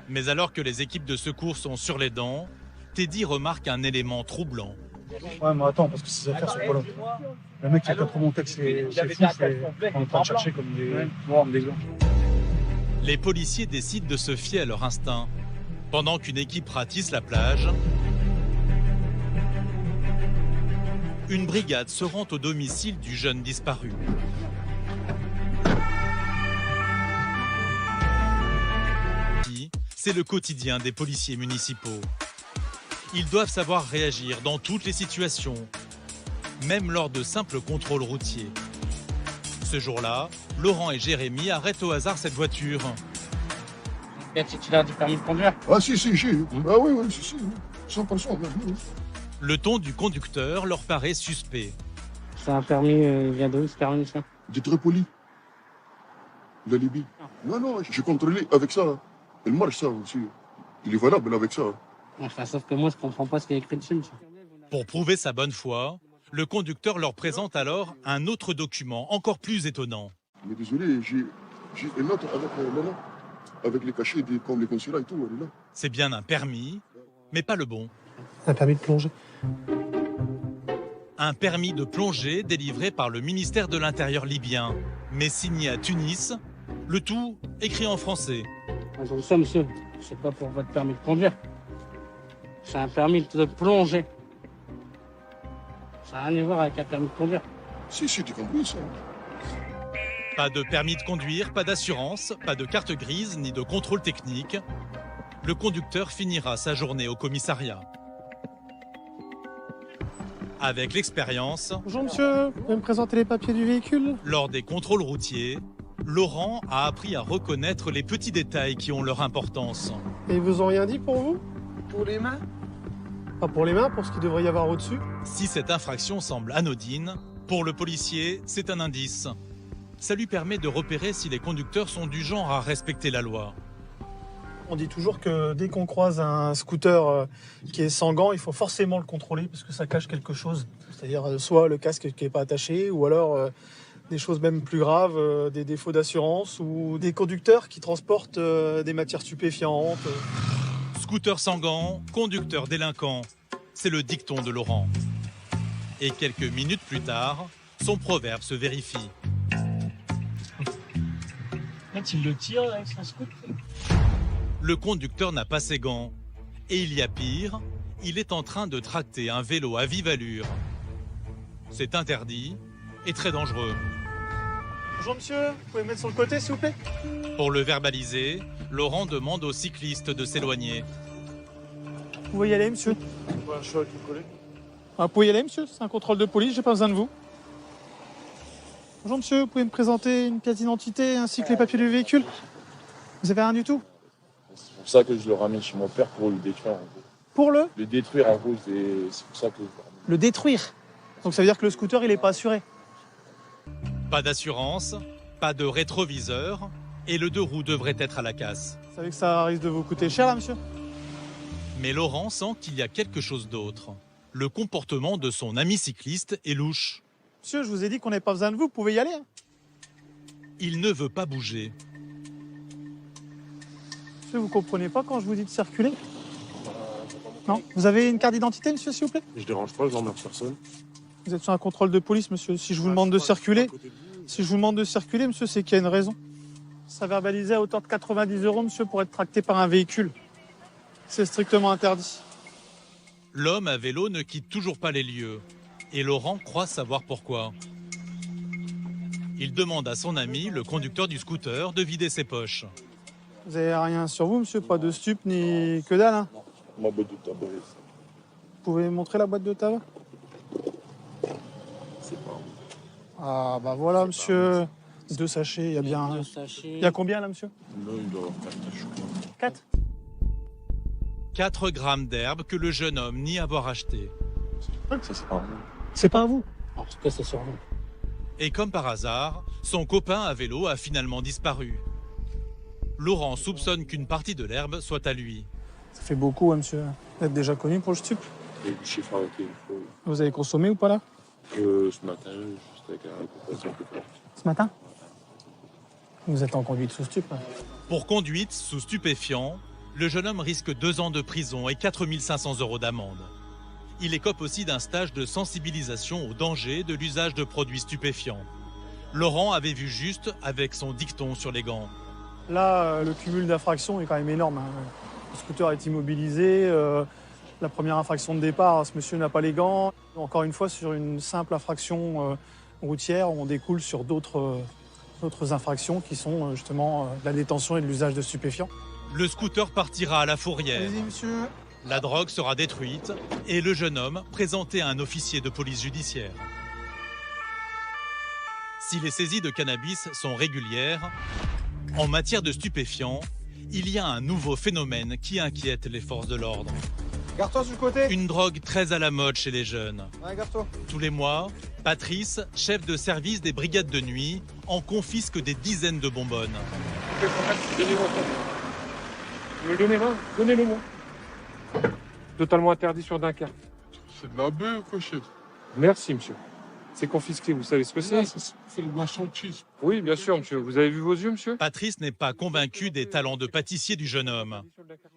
Mais alors que les équipes de secours sont sur les dents, Teddy remarque un élément troublant. Ouais, mais attends, parce que ces affaires sont pas là. Le mec qui a pas remonté que c'est fou, on est en train de chercher comme des glands. Les policiers décident de se fier à leur instinct. Pendant qu'une équipe ratisse la plage, une brigade se rend au domicile du jeune disparu. C'est le quotidien des policiers municipaux. Ils doivent savoir réagir dans toutes les situations, même lors de simples contrôles routiers. Ce jour-là, Laurent et Jérémy arrêtent au hasard cette voiture. Et tu l'as du permis de conduire? Ah si, ah oui, si, 100%. Le ton du conducteur leur paraît suspect. C'est un permis, il vient d'où ce permis, ça? De Tripoli, de la Libye. Non, j'ai contrôlé avec ça. Il marche ça aussi. Il est valable avec ça. Enfin, sauf que moi, je comprends pas ce qu'il y a écrit dessus. Pour prouver sa bonne foi, le conducteur leur présente alors un autre document encore plus étonnant. Mais désolé, j'ai une autre avec les cachets comme les consulats et tout, elle est là. C'est bien un permis, mais pas le bon. Un permis de plongée. Un permis de plongée délivré par le ministère de l'Intérieur libyen, mais signé à Tunis, le tout écrit en français. Donc ça, monsieur, c'est pas pour votre permis de conduire. C'est un permis de plongée. Ça n'a rien à voir avec un permis de conduire. Si, tu compris ça. Pas de permis de conduire, pas d'assurance, pas de carte grise, ni de contrôle technique. Le conducteur finira sa journée au commissariat. Avec l'expérience... Bonjour monsieur, vous pouvez me présenter les papiers du véhicule? Lors des contrôles routiers, Laurent a appris à reconnaître les petits détails qui ont leur importance. Et ils vous ont rien dit pour vous? Pour les mains? Pas pour les mains, pour ce qu'il devrait y avoir au-dessus. Si cette infraction semble anodine, pour le policier, c'est un indice. Ça lui permet de repérer si les conducteurs sont du genre à respecter la loi. On dit toujours que dès qu'on croise un scooter qui est sans gants, il faut forcément le contrôler parce que ça cache quelque chose. C'est-à-dire soit le casque qui n'est pas attaché ou alors des choses même plus graves, des défauts d'assurance ou des conducteurs qui transportent des matières stupéfiantes. Scooter sans gants, conducteur délinquant. C'est le dicton de Laurent. Et quelques minutes plus tard, son proverbe se vérifie. Là, il le tire avec son scooter. Le conducteur n'a pas ses gants. Et il y a pire, il est en train de tracter un vélo à vive allure. C'est interdit et très dangereux. Bonjour monsieur, vous pouvez me mettre sur le côté s'il vous plaît? Pour le verbaliser, Laurent demande au cycliste de s'éloigner. Vous pouvez y aller monsieur? Ouais, je suis avec mon collègue. Vous pouvez y aller monsieur, c'est un contrôle de police, j'ai pas besoin de vous. Bonjour monsieur, vous pouvez me présenter une pièce d'identité ainsi que les papiers du véhicule? Vous avez rien du tout? C'est pour ça que je le ramène chez mon père pour le détruire en gros. Pour le détruire en gros, c'est pour ça que je le ramène. Le détruire? Donc ça veut dire que le scooter il est pas assuré? Pas d'assurance, pas de rétroviseur et le deux roues devrait être à la casse. Vous savez que ça risque de vous coûter cher là monsieur? Mais Laurent sent qu'il y a quelque chose d'autre. Le comportement de son ami cycliste est louche. Monsieur, je vous ai dit qu'on n'avait pas besoin de vous, vous pouvez y aller. Hein. Il ne veut pas bouger. Monsieur, vous comprenez pas quand je vous dis de circuler? Non? Vous avez une carte d'identité monsieur s'il vous plaît? Je dérange pas, je n'emmerde personne. Vous êtes sur un contrôle de police monsieur. Si je vous demande de circuler, monsieur, c'est qu'il y a une raison. Ça verbalisé à hauteur de 90 € monsieur pour être tracté par un véhicule. C'est strictement interdit. L'homme à vélo ne quitte toujours pas les lieux. Et Laurent croit savoir pourquoi. Il demande à son ami, le conducteur du scooter, de vider ses poches. Vous avez rien sur vous, monsieur? Pas de stup ni que dalle, hein? Ma boîte de tabac. Vous pouvez montrer la boîte de tabac? C'est pas. Ah, bah voilà, monsieur. 2 sachets, il y a bien. 2 sachets. Il y a combien, là, monsieur? Là, il doit avoir 4 tâches. 4? 4 grammes d'herbe que le jeune homme nie avoir acheté. Ça, c'est pas vous. C'est pas à vous? En tout cas, c'est sur vous. Et comme par hasard, son copain à vélo a finalement disparu. Laurent soupçonne qu'une partie de l'herbe soit à lui. Ça fait beaucoup, hein, monsieur. Vous êtes déjà connu pour le stup? Et du chiffre arrêté, il faut. Vous avez consommé ou pas, là? Ce matin, juste avec un copain un peu fort. Ce matin? Vous êtes en conduite sous stup, hein. Pour conduite sous stupéfiant, le jeune homme risque 2 ans de prison et 4 500 € d'amende. Il écope aussi d'un stage de sensibilisation au danger de l'usage de produits stupéfiants. Laurent avait vu juste avec son dicton sur les gants. Là, le cumul d'infractions est quand même énorme, hein. Le scooter est immobilisé. La première infraction de départ, ce monsieur n'a pas les gants. Encore une fois, sur une simple infraction routière, on découle sur d'autres infractions qui sont justement la détention et de l'usage de stupéfiants. Le scooter partira à la fourrière. Allez-y, monsieur. La drogue sera détruite et le jeune homme présenté à un officier de police judiciaire. Si les saisies de cannabis sont régulières, en matière de stupéfiants, il y a un nouveau phénomène qui inquiète les forces de l'ordre. Garde-toi sur le côté. Une drogue très à la mode chez les jeunes. Ouais, garde-toi. Tous les mois, Patrice, chef de service des brigades de nuit, en confisque des dizaines de bonbonnes. Vous me le donnez là? Donnez-le-moi. Totalement interdit sur Dunkerque. C'est de la bœuf ou quoi, chef? Merci, monsieur. C'est confisqué, vous savez ce que c'est? C'est le marchandise. Oui, bien sûr, monsieur. Vous avez vu vos yeux, monsieur? Patrice n'est pas convaincu des talents de pâtissier du jeune homme.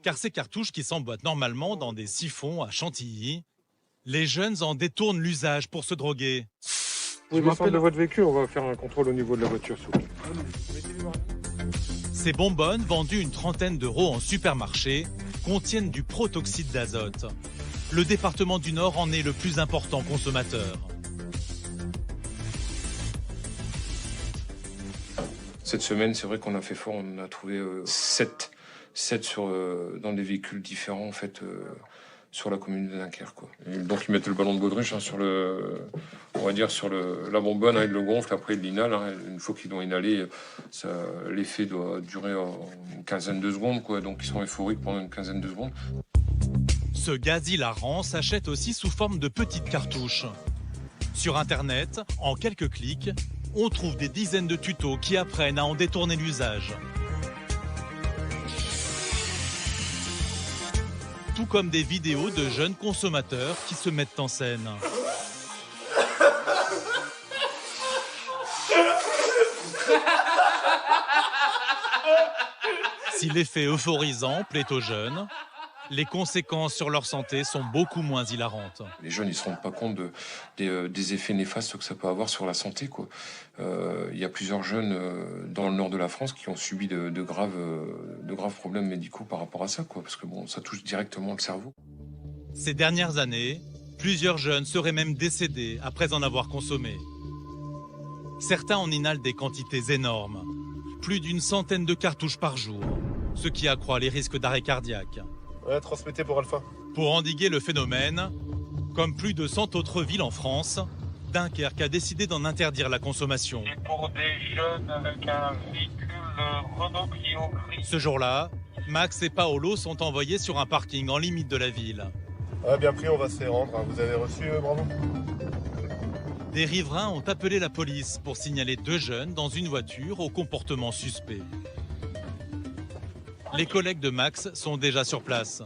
Car ces cartouches qui s'emboîtent normalement dans des siphons à Chantilly, les jeunes en détournent l'usage pour se droguer. Vous descendez de votre véhicule, on va faire un contrôle au niveau de la voiture, s'il vous plaît. Ces bonbonnes, vendues une trentaine d'euros en supermarché, contiennent du protoxyde d'azote. Le département du Nord en est le plus important consommateur. Cette semaine, c'est vrai qu'on a fait fort, on a trouvé 7 dans des véhicules différents, en fait, sur la commune de Dunkerque, quoi. Et donc, ils mettent le ballon de baudruche, hein, sur la bonbonne, hein, ils le gonflent, après ils l'inhalent, hein. Une fois qu'ils l'ont inhalé, l'effet doit durer une quinzaine de secondes, quoi. Donc, ils sont euphoriques pendant une quinzaine de secondes. Ce gaz hilarant s'achète aussi sous forme de petites cartouches. Sur Internet, en quelques clics, on trouve des dizaines de tutos qui apprennent à en détourner l'usage. Tout comme des vidéos de jeunes consommateurs qui se mettent en scène. Si l'effet euphorisant plaît aux jeunes, les conséquences sur leur santé sont beaucoup moins hilarantes. Les jeunes, ils ne se rendent pas compte des effets néfastes que ça peut avoir sur la santé, quoi. Il y a plusieurs jeunes dans le nord de la France qui ont subi de graves problèmes médicaux par rapport à ça, quoi, parce que bon, ça touche directement le cerveau. Ces dernières années, plusieurs jeunes seraient même décédés après en avoir consommé. Certains en inhalent des quantités énormes, plus d'une centaine de cartouches par jour, ce qui accroît les risques d'arrêt cardiaque. Ouais, transmettez pour Alpha. Pour endiguer le phénomène, comme plus de 100 autres villes en France, Dunkerque a décidé d'en interdire la consommation. Et pour des jeunes avec un véhicule Renault Clio gris. Ce jour-là, Max et Paolo sont envoyés sur un parking en limite de la ville. Ah, bien pris, on va se les rendre. Vous avez reçu, bravo. Des riverains ont appelé la police pour signaler 2 jeunes dans une voiture au comportement suspect. Les collègues de Max sont déjà sur place.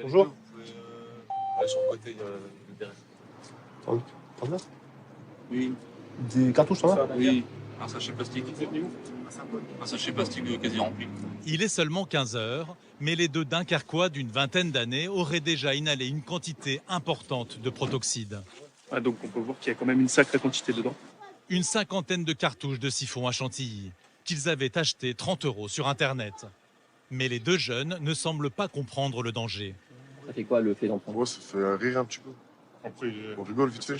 Bonjour. Sur le côté, il y a 39 Oui. Des cartouches, ça va? Oui, un sachet plastique. Un sachet plastique quasi rempli. Il est seulement 15 h, mais les 2 Dunkerquois d'une vingtaine d'années auraient déjà inhalé une quantité importante de protoxyde. Ah, donc on peut voir qu'il y a quand même une sacrée quantité dedans. Une cinquantaine de cartouches de siphon à chantilly qu'ils avaient achetées 30 € sur Internet. Mais les 2 jeunes ne semblent pas comprendre le danger. Ça fait quoi le fait d'en prendre? Ouais, ça fait rire un petit peu. Après, on rigole vite fait.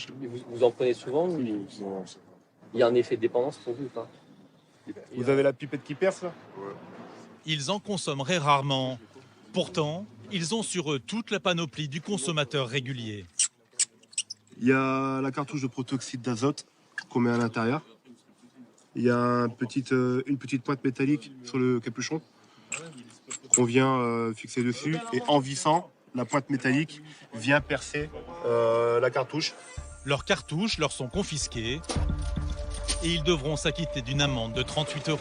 Vous en prenez souvent ou... Il y a un effet de dépendance pour vous ou pas? Vous avez la pipette qui perce là? Ouais. Ils en consommeraient rarement. Pourtant, ils ont sur eux toute la panoplie du consommateur régulier. Il y a la cartouche de protoxyde d'azote qu'on met à l'intérieur. Il y a une petite pointe métallique sur le capuchon qu'on vient fixer dessus. Et en vissant, la pointe métallique vient percer la cartouche. Leurs cartouches leur sont confisquées et ils devront s'acquitter d'une amende de 38 €.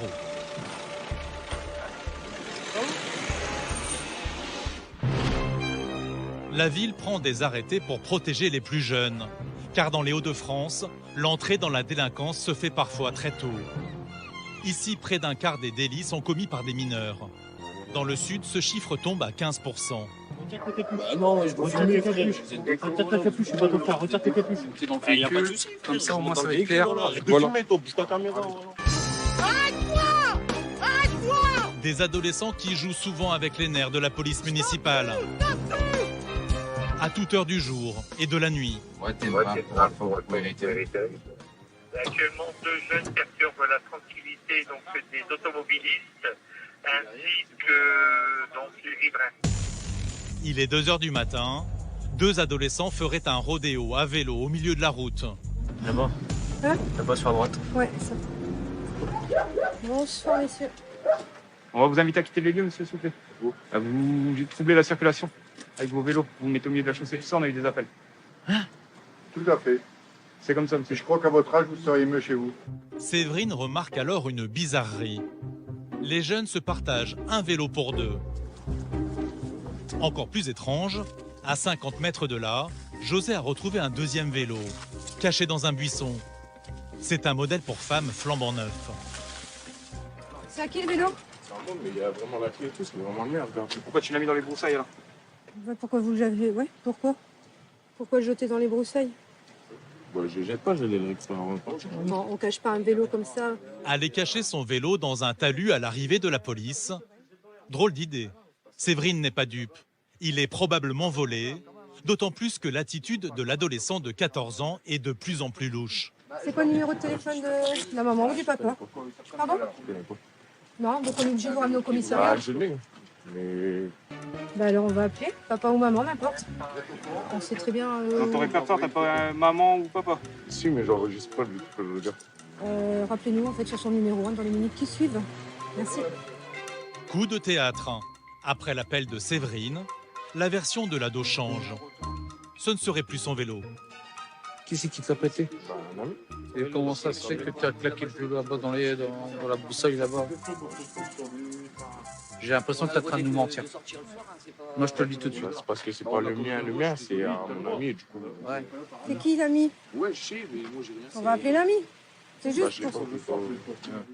La ville prend des arrêtés pour protéger les plus jeunes. Car dans les Hauts-de-France, l'entrée dans la délinquance se fait parfois très tôt. Ici, près d'un quart des délits sont commis par des mineurs. Dans le sud, ce chiffre tombe à 15%. Non, je dois filmer, frère. Retire ta capuche, je vais pas te faire. Retire tes capuches. C'est dans le véhicule, comme ça au moins ça va être clair. Voilà. Bouge ta caméra. Des adolescents qui jouent souvent avec les nerfs de la police municipale. À toute heure du jour et de la nuit. Ouais, t'es brave, Actuellement, 2 jeunes perturbent la tranquillité donc, des automobilistes ainsi que donc, les riverains. Il est 2 h du matin. 2 adolescents feraient un rodéo à vélo au milieu de la route. Là-bas. Hein? Là-bas sur la droite. Ouais, ça. Bonsoir, messieurs. On va vous inviter à quitter les lieux, monsieur, s'il vous plaît. Vous troublez la circulation avec vos vélos. Vous vous mettez au milieu de la chaussée. Tout ça, on a eu des appels. Tout à fait. C'est comme ça, monsieur. Je crois qu'à votre âge, vous seriez mieux chez vous. Séverine remarque alors une bizarrerie. Les jeunes se partagent un vélo pour 2. Encore plus étrange, à 50 mètres de là, José a retrouvé un 2e vélo, caché dans un buisson. C'est un modèle pour femme flambant neuf. C'est à qui le vélo? C'est un bon, mais il y a vraiment la clé et tout, c'est vraiment de merde. Pourquoi tu l'as mis dans les broussailles, là? Pourquoi vous l'avez... Ouais, pourquoi? Pourquoi le jeter dans les broussailles? Bah, je jette pas, je l'ai récupéré. Non, on cache pas un vélo comme ça. Aller cacher son vélo dans un talus à l'arrivée de la police. Drôle d'idée. Séverine n'est pas dupe. Il est probablement volé, d'autant plus que l'attitude de l'adolescent de 14 ans est de plus en plus louche. C'est quoi le numéro de téléphone de la maman ou du papa? Pardon? Non, donc on est obligé de vous ramener au commissariat. Ah, je l'ai. Mais... Bah alors on va appeler, papa ou maman, n'importe. On sait très bien... Dans ton répertoire, t'as pas maman ou papa? Si, mais j'enregistre pas, lui, que je veux dire. Rappelez-nous en fait sur son numéro 1 dans les minutes qui suivent. Merci. Coup de théâtre. Après l'appel de Séverine, la version de l'ado change. Ce ne serait plus son vélo. Qui c'est qui te l'a prêté? Et comment ça se fait que tu as claqué le vélo là-bas dans la broussaille là-bas? J'ai l'impression que tu es en train de nous mentir. Moi, je te le dis tout de suite. C'est parce que c'est pas le mien, c'est mon ami, du coup. Ouais. C'est qui l'ami? Ouais, je sais, mais moi j'ai rien. On va appeler l'ami. C'est juste pour...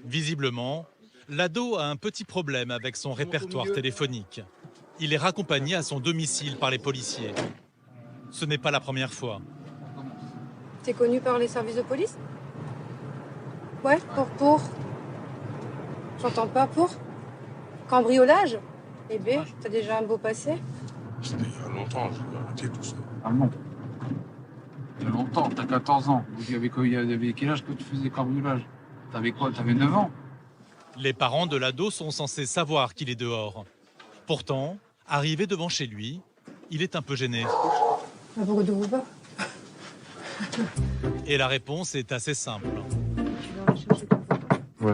Visiblement, l'ado a un petit problème avec son répertoire téléphonique. Il est raccompagné à son domicile par les policiers. Ce n'est pas la première fois. T'es connu par les services de police? Ouais, pour... J'entends pas pour... Cambriolage? Eh bien, t'as déjà un beau passé? C'était il y a longtemps, j'ai arrêté tout ça. Ah non. Il y a longtemps, t'as 14 ans. Il y avait quel âge que tu faisais cambriolage? T'avais quoi? T'avais 9 ans? Les parents de l'ado sont censés savoir qu'il est dehors. Pourtant, arrivé devant chez lui, il est un peu gêné. Ah, pourquoi tu veux pas? Et la réponse est assez simple. Ouais.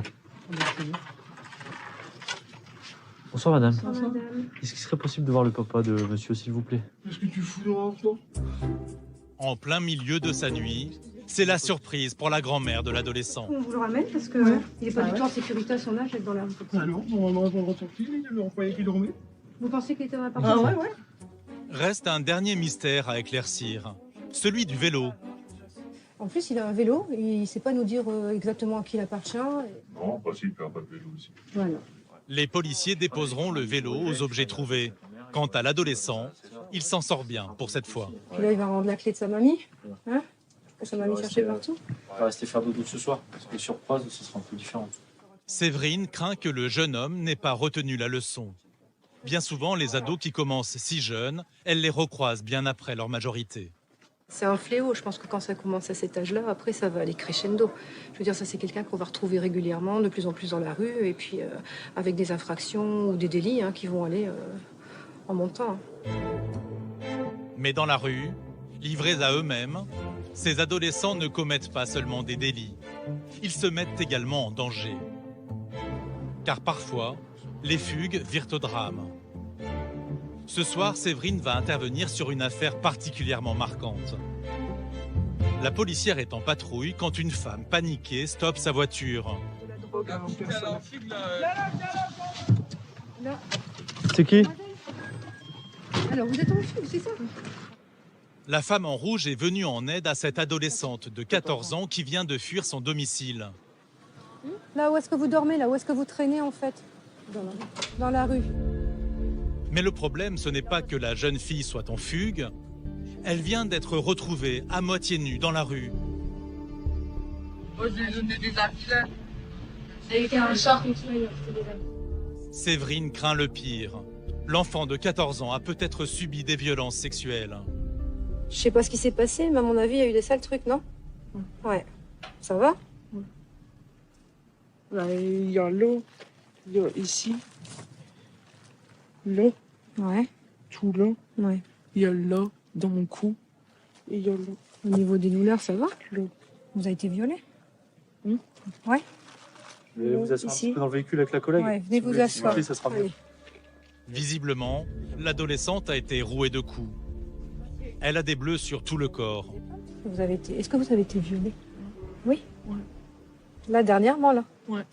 Bonsoir madame. Bonsoir, madame. Est-ce qu'il serait possible de voir le papa de monsieur, s'il vous plaît? Qu'est-ce que tu fous dehors, toi? En plein milieu de sa nuit, c'est la surprise pour la grand-mère de l'adolescent. On vous le ramène parce que il n'est pas du tout en sécurité à son âge d'être dans la rue. Ah non, normalement, on va le ressortir, on croyait qu'il dormait. Vous pensez qu'il était dans la partie? Ah ouais. Reste un dernier mystère à éclaircir, celui du vélo. En plus, il a un vélo, il ne sait pas nous dire exactement à qui il appartient. Non, pas s'il perd pas de vélo aussi. Voilà. Les policiers déposeront le vélo aux objets trouvés. Quant à l'adolescent, il s'en sort bien pour cette fois. Puis là, il va rendre la clé de sa mamie. Hein? Que sa mamie cherchait partout. On va rester faire dodo ce soir, parce que sur croise, ce sera un peu différent. Séverine craint que le jeune homme n'ait pas retenu la leçon. Bien souvent, les ados qui commencent si jeunes, elle les recroise bien après leur majorité. C'est un fléau. Je pense que quand ça commence à cet âge-là, après, ça va aller crescendo. Je veux dire, ça, c'est quelqu'un qu'on va retrouver régulièrement, de plus en plus dans la rue, et puis avec des infractions ou des délits qui vont aller en montant. Mais dans la rue, livrés à eux-mêmes, ces adolescents ne commettent pas seulement des délits. Ils se mettent également en danger. Car parfois, les fugues virent au drame. Ce soir, Séverine va intervenir sur une affaire particulièrement marquante. La policière est en patrouille quand une femme paniquée stoppe sa voiture. C'est qui? Alors, vous êtes en fugue, c'est ça? La femme en rouge est venue en aide à cette adolescente de 14 ans qui vient de fuir son domicile. Là, où est-ce que vous dormez? Là, où est-ce que vous traînez, en fait? Dans la rue. Mais le problème, ce n'est pas que la jeune fille soit en fugue. Elle vient d'être retrouvée à moitié nue dans la rue. Séverine craint le pire. L'enfant de 14 ans a peut-être subi des violences sexuelles. Je sais pas ce qui s'est passé, mais à mon avis, il y a eu des sales trucs, non? Ouais. Ça va? Là, il y a l'eau, il y a ici, là, Ouais. tout là, Ouais. il y a là, dans mon cou, et il y a là. Au niveau des douleurs, ça va? Là. Vous avez été violé? Ouais. Je vais vous asseoir un Ici. petit peu dans le véhicule avec la collègue. Ouais, venez Si vous voulez asseoir. discuter, ça sera mieux. Allez. Visiblement, l'adolescente a été rouée de coups. Elle a des bleus sur tout le corps. Est-ce que vous avez été violé? Oui? Ouais. Là, dernièrement, là? Ouais.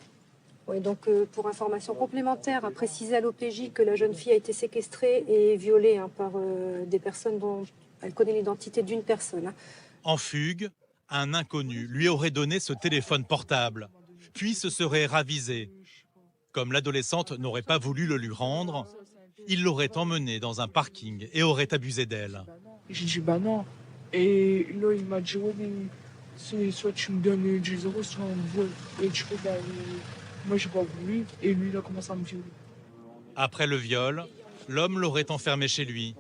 Oui, donc pour information complémentaire, à préciser à l'OPJ que la jeune fille a été séquestrée et violée par des personnes dont elle connaît l'identité d'une personne. En fugue, un inconnu lui aurait donné ce téléphone portable, puis se serait ravisé. Comme l'adolescente n'aurait pas voulu le lui rendre, il l'aurait emmenée dans un parking et aurait abusé d'elle. J'ai dit bah non. Et là, il m'a dit ouais, mais soit tu me donnes 10 euros, soit on me vole. Et du coup, bah, moi, j'ai pas voulu. Et lui, il a commencé à me violer. Après le viol, l'homme l'aurait enfermée chez lui.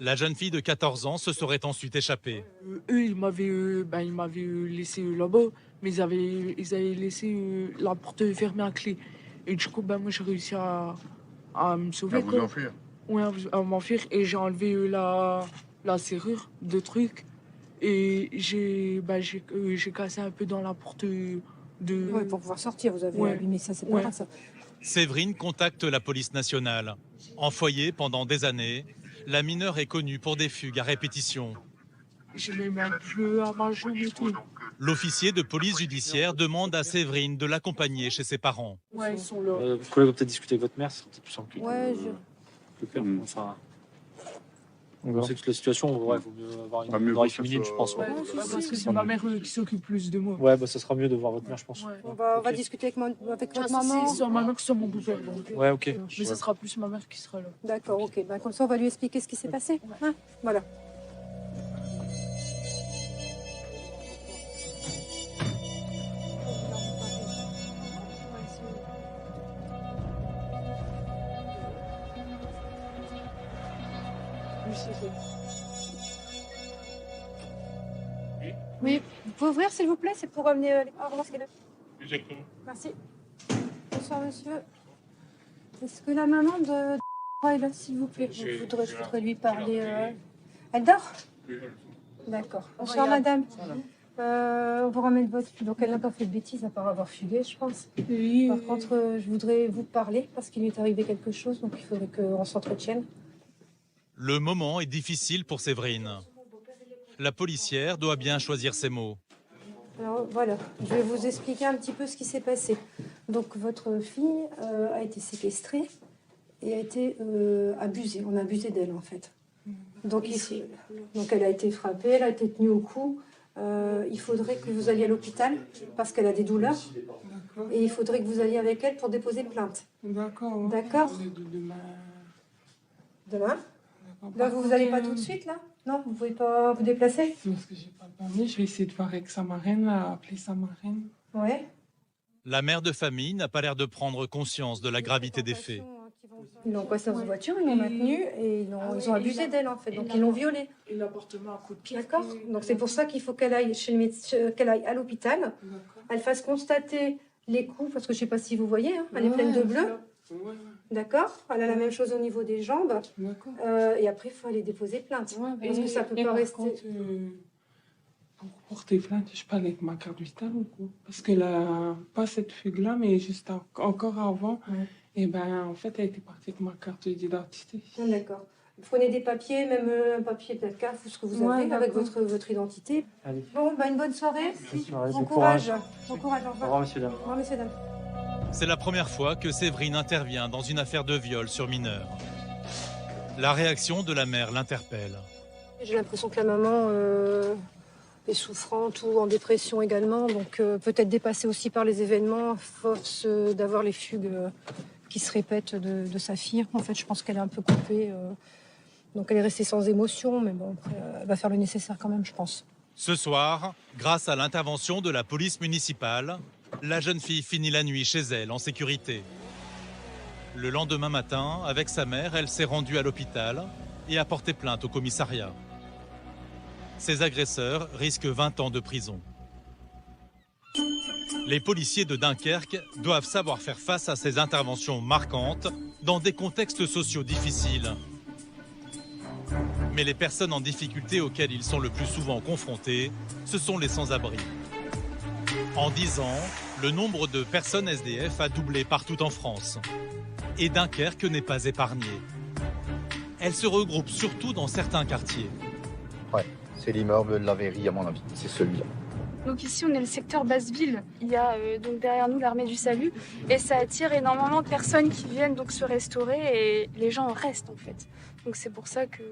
La jeune fille de 14 ans se serait ensuite échappée. Eux, ils m'avaient laissé là-bas, mais ils avaient laissé la porte fermée à clé. Et du coup, moi, j'ai réussi à me sauver. À vous enfuir? Oui, à m'enfuir. Et j'ai enlevé la serrure de trucs. Et j'ai cassé un peu dans la porte de... Oui, pour pouvoir sortir, vous avez Ouais. allumé ça, c'est pas Ouais. grave, ça. Séverine contacte la police nationale. En foyer pendant des années, la mineure est connue pour des fugues à répétition. Je les mets un peu à manger et tout. L'officier de police judiciaire demande à Séverine de l'accompagner chez ses parents. Ouais, ils sont là. Votre collègue va peut-être discuter avec votre mère, c'est peut-être plus simple. Ouais, Le père, enfin... On sait que la situation, ouais, il vaut mieux avoir une oreille féminine, je pense. Ouais, parce que c'est ma mère qui s'occupe plus de moi. Ouais, bah ça sera mieux de voir votre mère, je pense. On va discuter avec votre maman. C'est soit ma mère, soit mon beau-père. Ouais, ok. Mais ça sera plus ma mère qui sera là. D'accord, ok. Ben, comme ça, on va lui expliquer ce qui s'est passé. Hein, voilà. Oui, vous pouvez ouvrir s'il vous plaît, c'est pour amener les parents. Merci. Bonsoir monsieur. Est-ce que la maman de est là s'il vous plaît? Je voudrais lui parler. Elle dort? D'accord. Bonsoir madame. On vous ramène votre fille. Donc elle n'a pas fait de bêtises à part avoir fugué, je pense. Oui. Par contre, je voudrais vous parler parce qu'il lui est arrivé quelque chose, donc il faudrait qu'on s'entretienne. Le moment est difficile pour Séverine. La policière doit bien choisir ses mots. Alors voilà, je vais vous expliquer un petit peu ce qui s'est passé. Donc votre fille a été séquestrée et a été abusée. On a abusé d'elle en fait. Donc elle a été frappée, elle a été tenue au cou. Il faudrait que vous alliez à l'hôpital parce qu'elle a des douleurs. Et il faudrait que vous alliez avec elle pour déposer plainte. D'accord. D'accord. Demain? Là, vous n'allez pas tout de suite, là? Non, vous ne pouvez pas vous déplacer? Parce que j'ai pas le permis, je vais essayer de voir avec sa marraine, appeler sa marraine. Ouais. La mère de famille n'a pas l'air de prendre conscience de la gravité des faits. Ils l'ont passée dans une voiture, ils l'ont maintenue et ils ont abusé d'elle, en fait. Donc, ils l'ont violée. Et l'appartement à coup de pied. D'accord. Donc, c'est pour ça qu'il faut qu'elle aille chez le médecin, qu'elle aille à l'hôpital. Elle fasse constater les coups, parce que je ne sais pas si vous voyez, hein, elle est pleine de bleu. D'accord. Elle a la même chose au niveau des jambes. Et après, il faut aller déposer plainte. Parce que ça ne peut pas rester. Contre, pour porter plainte, je parle avec ma carte vitale ou quoi? Parce qu'elle n'a pas cette fugue-là, mais juste encore avant. Et ben, en fait, elle était partie avec ma carte d'identité. D'accord. Prenez des papiers, même un papier de la CAF ou ce que vous avez, avec votre identité. Allez. Bon, une bonne soirée. Bon courage. Bon courage, au revoir. Au revoir, messieurs, dames. Au revoir, messieurs, dames. C'est la première fois que Séverine intervient dans une affaire de viol sur mineur. La réaction de la mère l'interpelle. J'ai l'impression que la maman est souffrante ou en dépression également, donc peut-être dépassée aussi par les événements, à force d'avoir les fugues qui se répètent de sa fille. En fait, je pense qu'elle est un peu coupée. Donc elle est restée sans émotion, mais bon, après, elle va faire le nécessaire quand même, je pense. Ce soir, grâce à l'intervention de la police municipale, la jeune fille finit la nuit chez elle en sécurité. Le lendemain matin, avec sa mère, elle s'est rendue à l'hôpital et a porté plainte au commissariat. Ces agresseurs risquent 20 ans de prison. Les policiers de Dunkerque doivent savoir faire face à ces interventions marquantes dans des contextes sociaux difficiles. Mais les personnes en difficulté auxquelles ils sont le plus souvent confrontés, ce sont les sans-abri. En 10 ans, le nombre de personnes SDF a doublé partout en France. Et Dunkerque n'est pas épargnée. Elles se regroupent surtout dans certains quartiers. Ouais, c'est l'immeuble de la Verrie à mon avis, c'est celui-là. Donc ici on est le secteur Basse-Ville, il y a donc derrière nous l'armée du salut et ça attire énormément de personnes qui viennent donc se restaurer et les gens restent en fait. Donc c'est pour ça que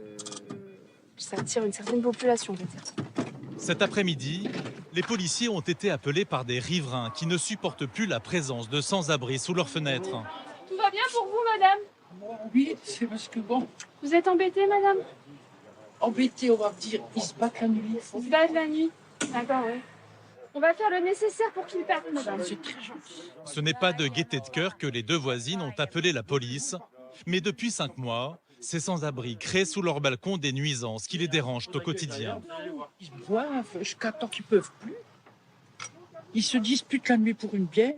ça attire une certaine population, je veux dire. Cet après-midi, les policiers ont été appelés par des riverains qui ne supportent plus la présence de sans-abri sous leurs fenêtres. Tout va bien pour vous madame? Oui, c'est parce que bon... Vous êtes embêtée madame? Embêtée, on va dire, ils se battent la nuit. Ils se battent la nuit? D'accord, oui. On va faire le nécessaire pour qu'ils partent, madame. C'est très gentil. Ce n'est pas de gaieté de cœur que les deux voisines ont appelé la police, mais depuis 5 mois, ces sans-abri créent sous leur balcon des nuisances qui les dérangent au quotidien. Ils boivent jusqu'à temps qu'ils peuvent plus. Ils se disputent la nuit pour une bière.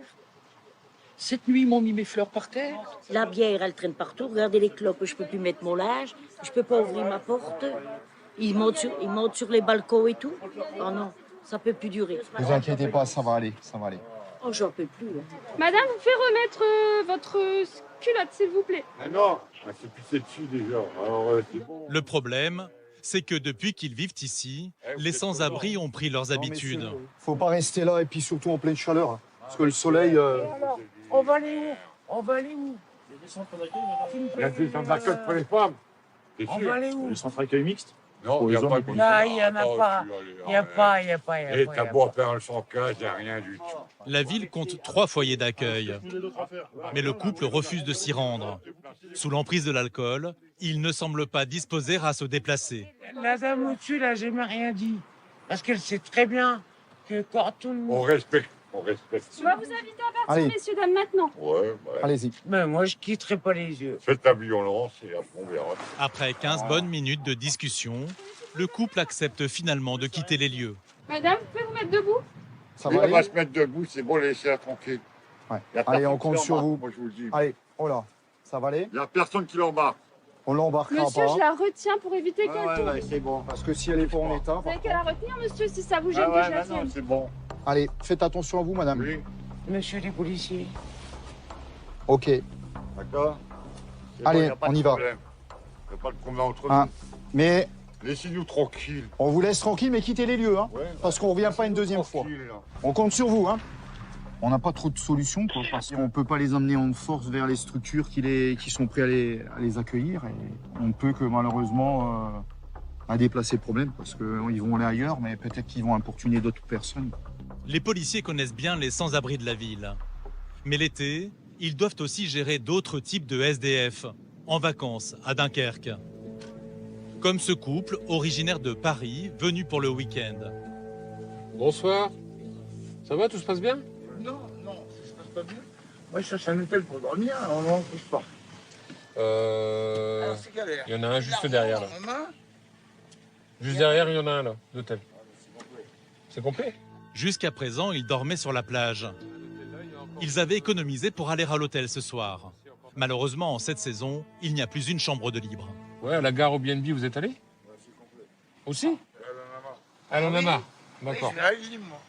Cette nuit, ils m'ont mis mes fleurs par terre. La bière, elle traîne partout. Regardez les clopes, je peux plus mettre mon linge. Je peux pas ouvrir ma porte. Ils montent sur les balcons et tout. Oh non. Ça peut plus durer. Ne vous inquiétez pas, ça va aller, ça va aller. Oh, j'en peux plus. Madame, vous faites remettre votre culotte, s'il vous plaît. Mais non, c'est pissé dessus déjà. Alors, c'est bon. Le problème, c'est que depuis qu'ils vivent ici, les sans-abri ont pris leurs habitudes. Faut pas rester là et puis surtout en pleine chaleur. Hein, parce que le soleil. Alors, on va aller où? On va aller où? Il y a des centres d'accueil pour les femmes. On va aller où? Les centres d'accueil mixtes? Non, il n'y a pas de Non, il n'y en a pas. Il n'y a pas, il n'y a pas. Et t'as beau faire le 115, il n'y a rien du tout. La ville compte 3 foyers d'accueil. Mais le couple refuse de s'y rendre. Sous l'emprise de l'alcool, il ne semble pas disposé à se déplacer. La dame au-dessus, là, j'ai rien dit. Parce qu'elle sait très bien que quand tout le monde... On respecte, on respecte. Je vais vous inviter à partir, Allez. messieurs, dames, maintenant. Ouais, ouais. Allez-y. Mais moi, je quitterai pas les yeux. Faites ta violence et après on verra. Après 15 bonnes minutes de discussion, le couple accepte finalement de quitter les lieux. Madame, vous pouvez vous mettre debout? Ça Oui, va on va aller? se mettre debout, c'est bon, laissez-la tranquille. Ouais. Y a Allez, personne on qui compte sur l'embarque, vous. moi, je vous le dis. Allez, oh là, ça va aller? Il n'y a personne qui l'embarque. On l'embarquera Monsieur, pas. je la retiens pour éviter qu'elle tombe. Ouais, c'est bon. Parce que si elle est pas en état. Vous avez qu'à la retenir, monsieur, si ça vous gêne Ah que je la ouais, non, tienne. c'est bon. Allez, faites attention à vous, madame. Oui, Monsieur les policiers. Ok. d'accord. C'est Allez, bon, y a pas on de y va. problème. Y a pas de problème entre Hein. Mais nous. Laissez-nous tranquilles. on vous laisse tranquille, mais quittez les lieux, hein. Ouais, Parce qu'on revient pas une deuxième fois. tranquille, là. On compte sur vous, hein. On n'a pas trop de solutions, quoi, parce qu'on ne peut pas les emmener en force vers les structures qui sont prêtes à les accueillir. Et on ne peut que malheureusement déplacer le problème, parce qu'ils vont aller ailleurs, mais peut-être qu'ils vont importuner d'autres personnes. Les policiers connaissent bien les sans-abri de la ville. Mais l'été, ils doivent aussi gérer d'autres types de SDF, en vacances à Dunkerque. Comme ce couple originaire de Paris, venu pour le week-end. Bonsoir. Ça va, tout se passe bien? Non, ça se passe pas bien. Moi, je cherche un hôtel pour dormir, on n'en trouve pas. Alors, c'est galère. Il y en a un juste derrière, là. On en a? Juste derrière, il y en a un, là, d'hôtel. C'est complet? Jusqu'à présent, ils dormaient sur la plage. Ils avaient économisé pour aller à l'hôtel ce soir. Malheureusement, en cette saison, il n'y a plus une chambre de libre. Ouais, à la gare au BNB, vous êtes allé? Aussi? Elle en a marre. D'accord. Oui, je l'ai dit, moi.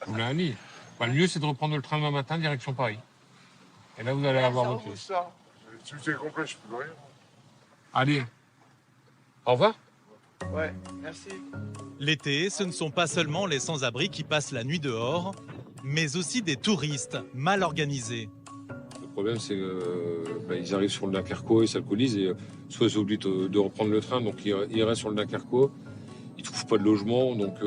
Vous l'avez dit. Bah, le mieux, c'est de reprendre le train demain matin, direction Paris. Et là, vous allez avoir votre lieu. Ça. Si c'est complet, je peux rien. Allez. Au revoir. Ouais, merci. L'été, ce ne sont pas seulement les sans-abri qui passent la nuit dehors, mais aussi des touristes mal organisés. Le problème, c'est qu'ils arrivent sur le Dunkerquois, ils s'alcoolisent et soit ils sont obligés de reprendre le train, donc ils restent sur le Dunkerquois. Ils ne trouvent pas de logement, donc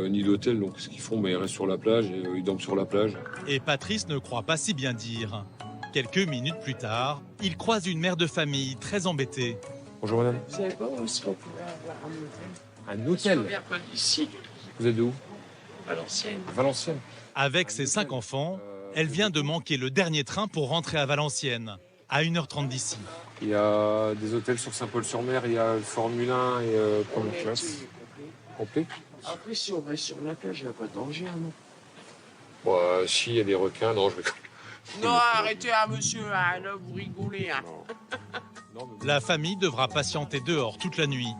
ni d'hôtel, donc ce qu'ils font, ils restent sur la plage et ils dorment sur la plage. Et Patrice ne croit pas si bien dire. Quelques minutes plus tard, il croise une mère de famille très embêtée. Bonjour madame. Vous savez pas où est-ce qu'on pouvait avoir un hôtel? Un hôtel? On vient pas d'ici, Vous êtes de où? Valenciennes. Valenciennes. Avec ses 5 enfants, elle vient de manquer le dernier train pour rentrer à Valenciennes, à 1h30 d'ici. Il y a des hôtels sur Saint-Paul-sur-Mer, il y a le Formule 1 et première classe. Complet? Après, si on va sur la plage, il n'y a pas de danger, non? Bon, si, il y a des requins, non, je vais... Non, arrêtez, monsieur, là, vous rigolez. La famille devra patienter dehors toute la nuit.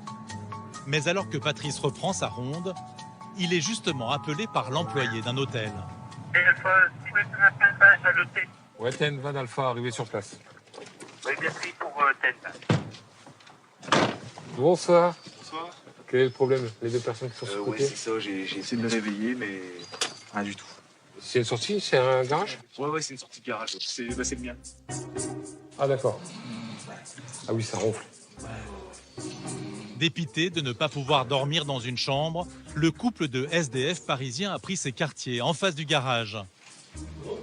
Mais alors que Patrice reprend sa ronde, il est justement appelé par l'employé d'un hôtel. Ouais, Ten Van Alpha, arrivé sur place. Oui, bien pris pour Ten. Bonsoir. Bonsoir. Quel est le problème? Les deux personnes qui sont sur le Ouais, côté? c'est ça, j'ai essayé de me réveiller, mais rien du tout. C'est une sortie? C'est un garage? Ouais, c'est une sortie de garage. C'est le mien. Ah, d'accord. Ah oui, ça ronfle. Dépité de ne pas pouvoir dormir dans une chambre, le couple de SDF parisiens a pris ses quartiers en face du garage.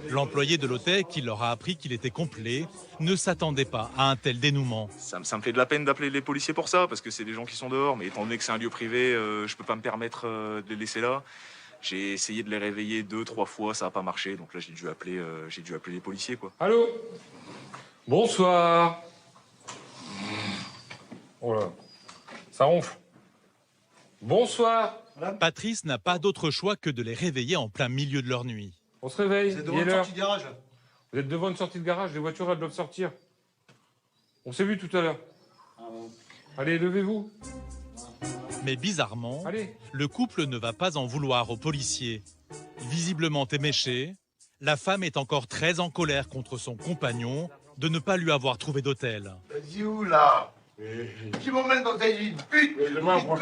L'employé de l'hôtel, qui leur a appris qu'il était complet, ne s'attendait pas à un tel dénouement. Ça me fait de la peine d'appeler les policiers pour ça, parce que c'est des gens qui sont dehors, mais étant donné que c'est un lieu privé, je peux pas me permettre de les laisser là. J'ai essayé de les réveiller 2-3 fois, ça n'a pas marché, donc là j'ai dû appeler les policiers, quoi. Allô? Bonsoir. Oh là, ça ronfle. Bonsoir. Patrice n'a pas d'autre choix que de les réveiller en plein milieu de leur nuit. On se réveille. Vous êtes devant une sortie de garage, là? Vous êtes devant une sortie de garage, les voitures elles doivent sortir. On s'est vu tout à l'heure. Allez, levez-vous. Mais bizarrement, Allez. le couple ne va pas en vouloir aux policiers. Visiblement éméché, la femme est encore très en colère contre son compagnon de ne pas lui avoir trouvé d'hôtel. Vas-y où là? Tu m'emmènes dans ta vie de pute, petite cochonne.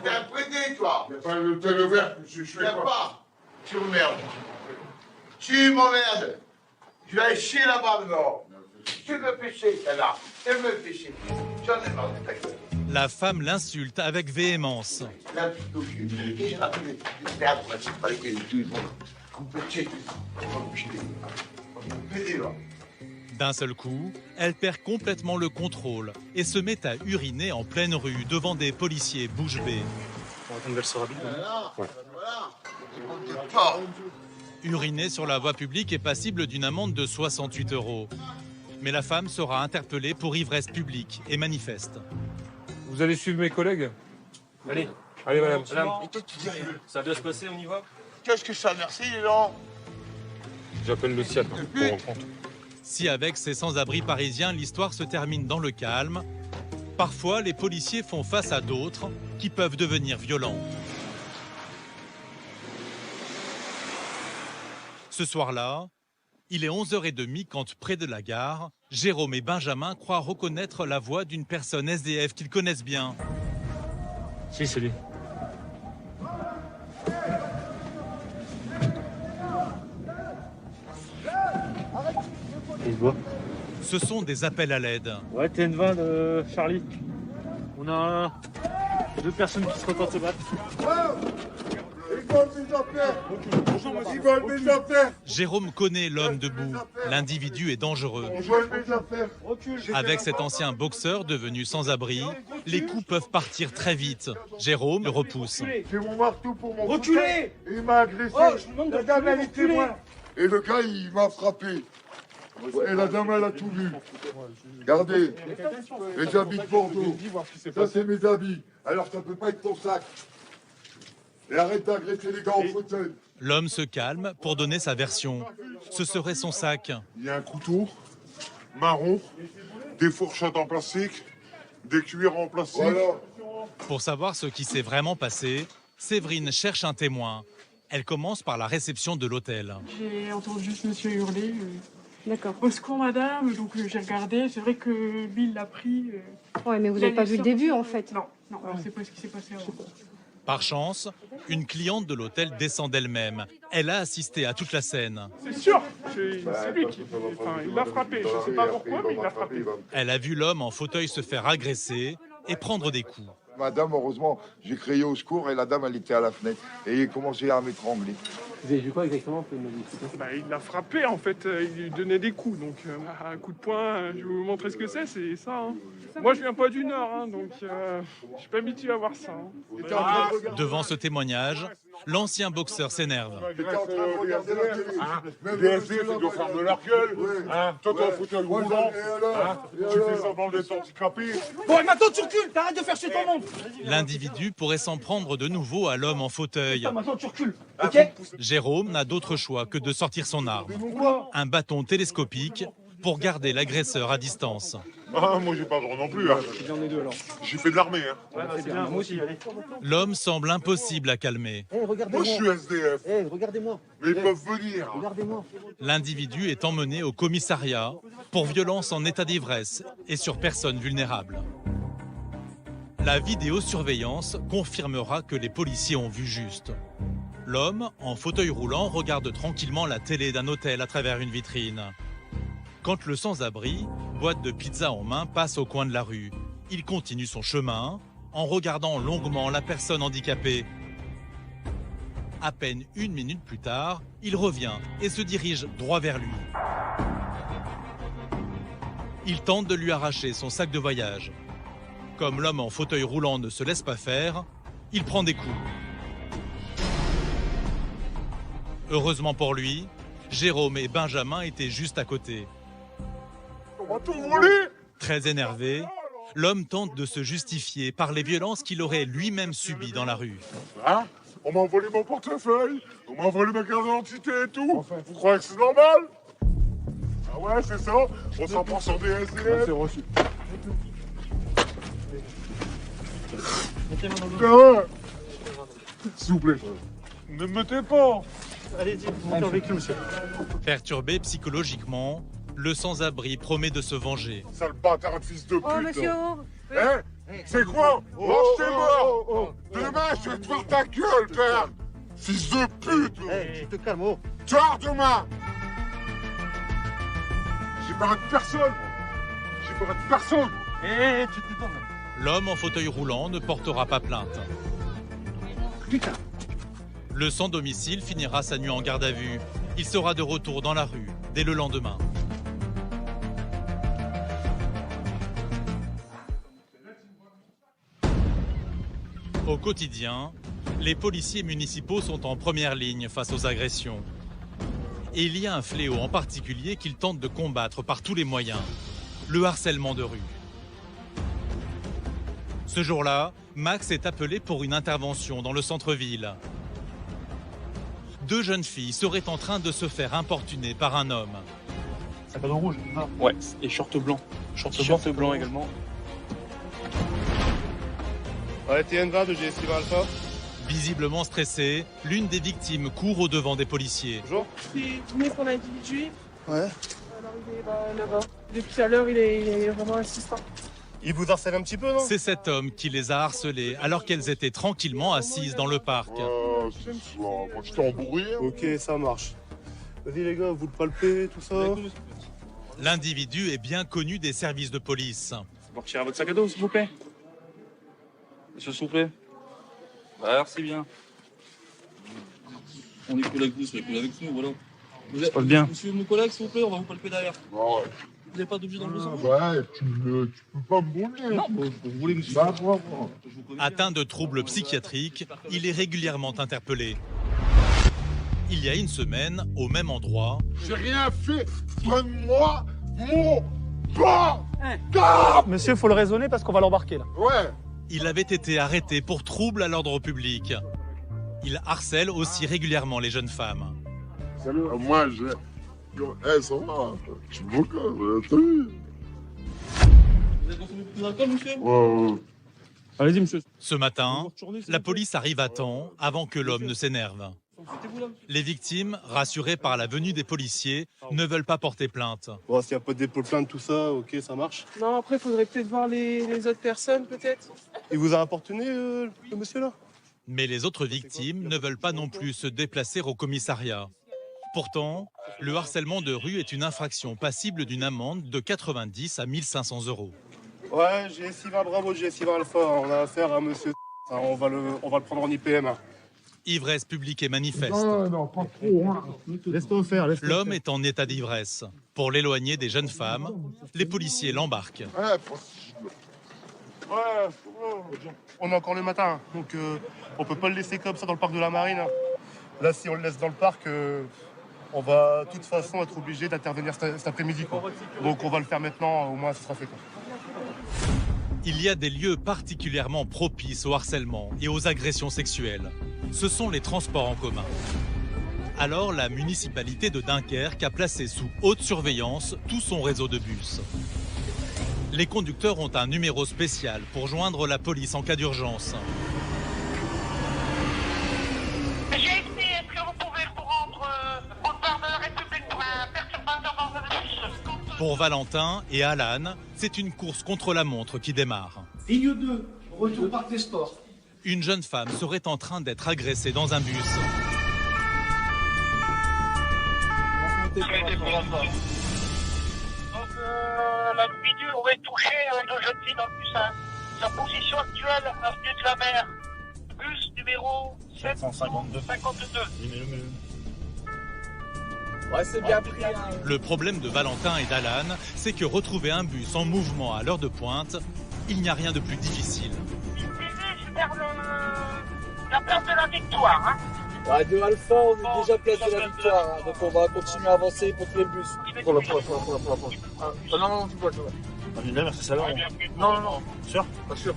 T'es un prêté, toi. Y'a pas l'hôtel ouvert, je suis Y'a pas. Tu m'emmerdes. Tu m'emmerdes. Je vais aller chier là-bas maintenant. Tu me fais chier, celle-là. Elle me fait chier. J'en ai marre de ta gueule. La femme l'insulte avec véhémence. La petite au cul. Et j'ai rappelé de merde, on va se parler que tout le monde. Coupe le chier. On va me péter, là. D'un seul coup, elle perd complètement le contrôle et se met à uriner en pleine rue devant des policiers bouche bée. Uriner sur la voie publique est passible d'une amende de 68 €. Mais la femme sera interpellée pour ivresse publique et manifeste. Vous allez suivre mes collègues? Allez. Allez, madame. Ça doit se passer, on y va? Qu'est-ce que ça, merci les gens. J'appelle le SIAT pour rendre compte. Si avec ces sans-abri parisiens, l'histoire se termine dans le calme, parfois les policiers font face à d'autres qui peuvent devenir violents. Ce soir-là, il est 11h30 quand, près de la gare, Jérôme et Benjamin croient reconnaître la voix d'une personne SDF qu'ils connaissent bien. Si, c'est lui. Il se voit. Ce sont des appels à l'aide. Ouais, TN20 de Charlie. On a deux personnes qui se retentent se battre. Ils veulent mes affaires. Jérôme connaît l'homme debout. L'individu est dangereux. Ils veulent mes affaires. Avec cet ancien boxeur devenu sans-abri, les coups peuvent partir très vite. Jérôme le repousse. C'est mon marteau pour mon Reculez. Il m'a agressé. Oh, je vous demande de La dame, elle reculer, était loin. Et le gars, il m'a frappé. Et la dame, elle a tout vu. Regardez, et j'habite Bordeaux. Ça, c'est mes habits. Alors, ça peut pas être ton sac. Et arrête d'agresser les gars en fauteuil. L'homme se calme pour donner sa version. Ce serait son sac. Il y a un couteau marron, des fourchettes en plastique, des cuillères en plastique. Voilà. Pour savoir ce qui s'est vraiment passé, Séverine cherche un témoin. Elle commence par la réception de l'hôtel. J'ai entendu juste monsieur hurler. D'accord. Au secours, madame. Donc j'ai regardé. C'est vrai que Bill l'a pris. Ouais, mais vous n'avez pas vu le début, en fait. Non, je ne sais pas ce qui s'est passé avant. Par chance, une cliente de l'hôtel descend d'elle-même. Elle a assisté à toute la scène. C'est sûr. C'est lui qui. Enfin, il l'a frappé. Je ne sais pas pourquoi, mais il l'a frappé. Elle a vu l'homme en fauteuil se faire agresser et prendre des coups. Madame, heureusement, j'ai crié au secours et la dame, elle était à la fenêtre. Et il commençait à m'étrangler. Vous avez vu quoi exactement? Il l'a frappé, en fait. Il lui donnait des coups. Donc, un coup de poing, je vais vous montrer ce que c'est ça. Hein. Moi, je viens pas du Nord, hein, donc je suis pas habitué à voir ça. Hein. Devant ce témoignage, l'ancien boxeur s'énerve. BSD, c'est de faire de leur gueule. Toi, t'es en fauteuil roulant. Tu fais semblant d'être handicapé. Bon, et maintenant tu recules, t'arrêtes de faire chier ton monde. L'individu pourrait s'en prendre de nouveau à l'homme en fauteuil. Maintenant tu recules, ok? Jérôme n'a d'autre choix que de sortir son arme. Un bâton télescopique pour garder l'agresseur à distance. Ah, moi, j'ai pas droit non plus. Hein. J'en ai deux alors. J'ai fait de l'armée. Hein. Ouais, c'est bien, moi aussi, allez. L'homme semble impossible à calmer. Moi, je suis SDF. Regardez-moi. Mais ils peuvent venir. Regardez-moi. L'individu est emmené au commissariat pour violence en état d'ivresse et sur personne vulnérable. La vidéosurveillance confirmera que les policiers ont vu juste. L'homme, en fauteuil roulant, regarde tranquillement la télé d'un hôtel à travers une vitrine. Quand le sans-abri, boîte de pizza en main, passe au coin de la rue, il continue son chemin en regardant longuement la personne handicapée. À peine une minute plus tard, il revient et se dirige droit vers lui. Il tente de lui arracher son sac de voyage. Comme l'homme en fauteuil roulant ne se laisse pas faire, il prend des coups. Heureusement pour lui, Jérôme et Benjamin étaient juste à côté. On va tout voler. Très énervé, l'homme tente de se justifier par les violences qu'il aurait lui-même subies dans la rue. Hein? On m'a volé mon portefeuille, on m'a volé ma carte d'identité et tout. Vous croyez que c'est normal? Ah ouais, c'est ça? On s'en prend sur des SDF. C'est reçu. S'il vous plaît. Ne me mettez pas. Allez-y, montez en véhicule, monsieur. Perturbé psychologiquement, Le sans-abri promet de se venger. Sale bâtard de fils de pute. Oh, monsieur. Hein? C'est quoi? Mange tes morts. Demain, je vais te voir ta gueule, père. Fils de pute. Tu te calmes, oh. Ciao, demain. J'ai pas de personne. J'ai pas de personne. Tu te tournes. L'homme en fauteuil roulant ne portera pas plainte. Putain. Le sans-domicile finira sa nuit en garde à vue. Il sera de retour dans la rue dès le lendemain. Au quotidien, les policiers municipaux sont en première ligne face aux agressions. Et il y a un fléau en particulier qu'ils tentent de combattre par tous les moyens, le harcèlement de rue. Ce jour-là, Max est appelé pour une intervention dans le centre-ville. 2 jeunes filles seraient en train de se faire importuner par un homme. Sac à dos rouge. Ouais, et short blanc. Short blanc également. Ouais, TN20 de GSI Alpha. Visiblement stressée, l'une des victimes court au devant des policiers. Bonjour. C'est venu pour l'individu. Ouais. Alors il est là-bas. Depuis tout à l'heure, il est vraiment insistant. Il vous harcèle un petit peu, non? C'est cet homme qui les a harcelées alors qu'elles étaient tranquillement assises dans le parc. C'est ça. Moi, je t'ai embourré. Ok, ça marche. Vas-y les gars, vous le palpez, tout ça. L'individu est bien connu des services de police. Vous retirez votre sac à dos, s'il vous plaît. Monsieur, s'il vous plaît. Merci bien. On est collègues, vous serez collègues avec nous, voilà. Vous êtes, passe bien. Monsieur mon collègue, s'il vous plaît, on va vous palper derrière. Ouais. Vous n'avez pas d'objet dans le besoin? Ouais, tu peux pas me brûler. Non, vous voulez monsieur. Bah, moi. Atteint de troubles psychiatriques, il est régulièrement interpellé. Il y a une semaine, au même endroit, J'ai rien fait. Donne-moi mon Monsieur, il faut le raisonner parce qu'on va l'embarquer là. Ouais. il avait été arrêté pour trouble à l'ordre public. Il harcèle aussi régulièrement les jeunes femmes. Salut. Moi, je... Eh, ça va. Je suis vocal, t'as vu? Vous avez consommé beaucoup d'alcool, monsieur? Ouais. Allez-y, monsieur. Ce matin, la police arrive à temps avant que l'homme ne s'énerve. Les victimes, rassurées par la venue des policiers, ne veulent pas porter plainte. Bon, s'il n'y a pas de dépôt de plainte, tout ça, ok, ça marche. Non, après, il faudrait peut-être voir les autres personnes, peut-être. Il vous a importuné, le monsieur là? Mais les autres victimes ne veulent pas non plus se déplacer au commissariat. Pourtant, le harcèlement de rue est une infraction passible d'une amende de 90 à 1 500 €. Ouais, GSI bravo, GSI Alpha, on a affaire à monsieur. On va le prendre en IPM. Ivresse publique et manifeste. Non, pas trop. Hein. Laisse-toi faire, laisse-toi L'homme est en état d'ivresse. Pour l'éloigner des jeunes femmes, les policiers l'embarquent. Ouais, possible. Ouais, on est encore le matin, donc on peut pas le laisser comme ça dans le parc de la Marine. Là, si on le laisse dans le parc, on va de toute façon être obligé d'intervenir cet après-midi. Donc on va le faire maintenant, au moins ça sera fait. Quoi. Il y a des lieux particulièrement propices au harcèlement et aux agressions sexuelles. Ce sont les transports en commun. Alors la municipalité de Dunkerque a placé sous haute surveillance tout son réseau de bus. Les conducteurs ont un numéro spécial pour joindre la police en cas d'urgence. Est-ce que vous pouvez vous rendre au bar de la République pour un perturbateur dans un bus? Pour Valentin et Alan, c'est une course contre la montre qui démarre. Ligne 2, retour parc des sports. Une jeune femme serait en train d'être agressée dans un bus. L'individu aurait touché deux jeunes filles dans le bus. Sa position actuelle, avenue de la Mer. Bus numéro 752. Ouais, c'est bien pris. Hein. Le problème de Valentin et d'Alan, c'est que retrouver un bus en mouvement à l'heure de pointe, il n'y a rien de plus difficile. Il dirige vers la place de la Victoire. Hein. Ouais, de Alpha, on est déjà place de la Victoire. Hein, donc on va continuer à avancer pour trouver le bus. Pour la non, tu vois. La ligne de la mer, c'est celle-là. Non. Sûr? Pas sûr.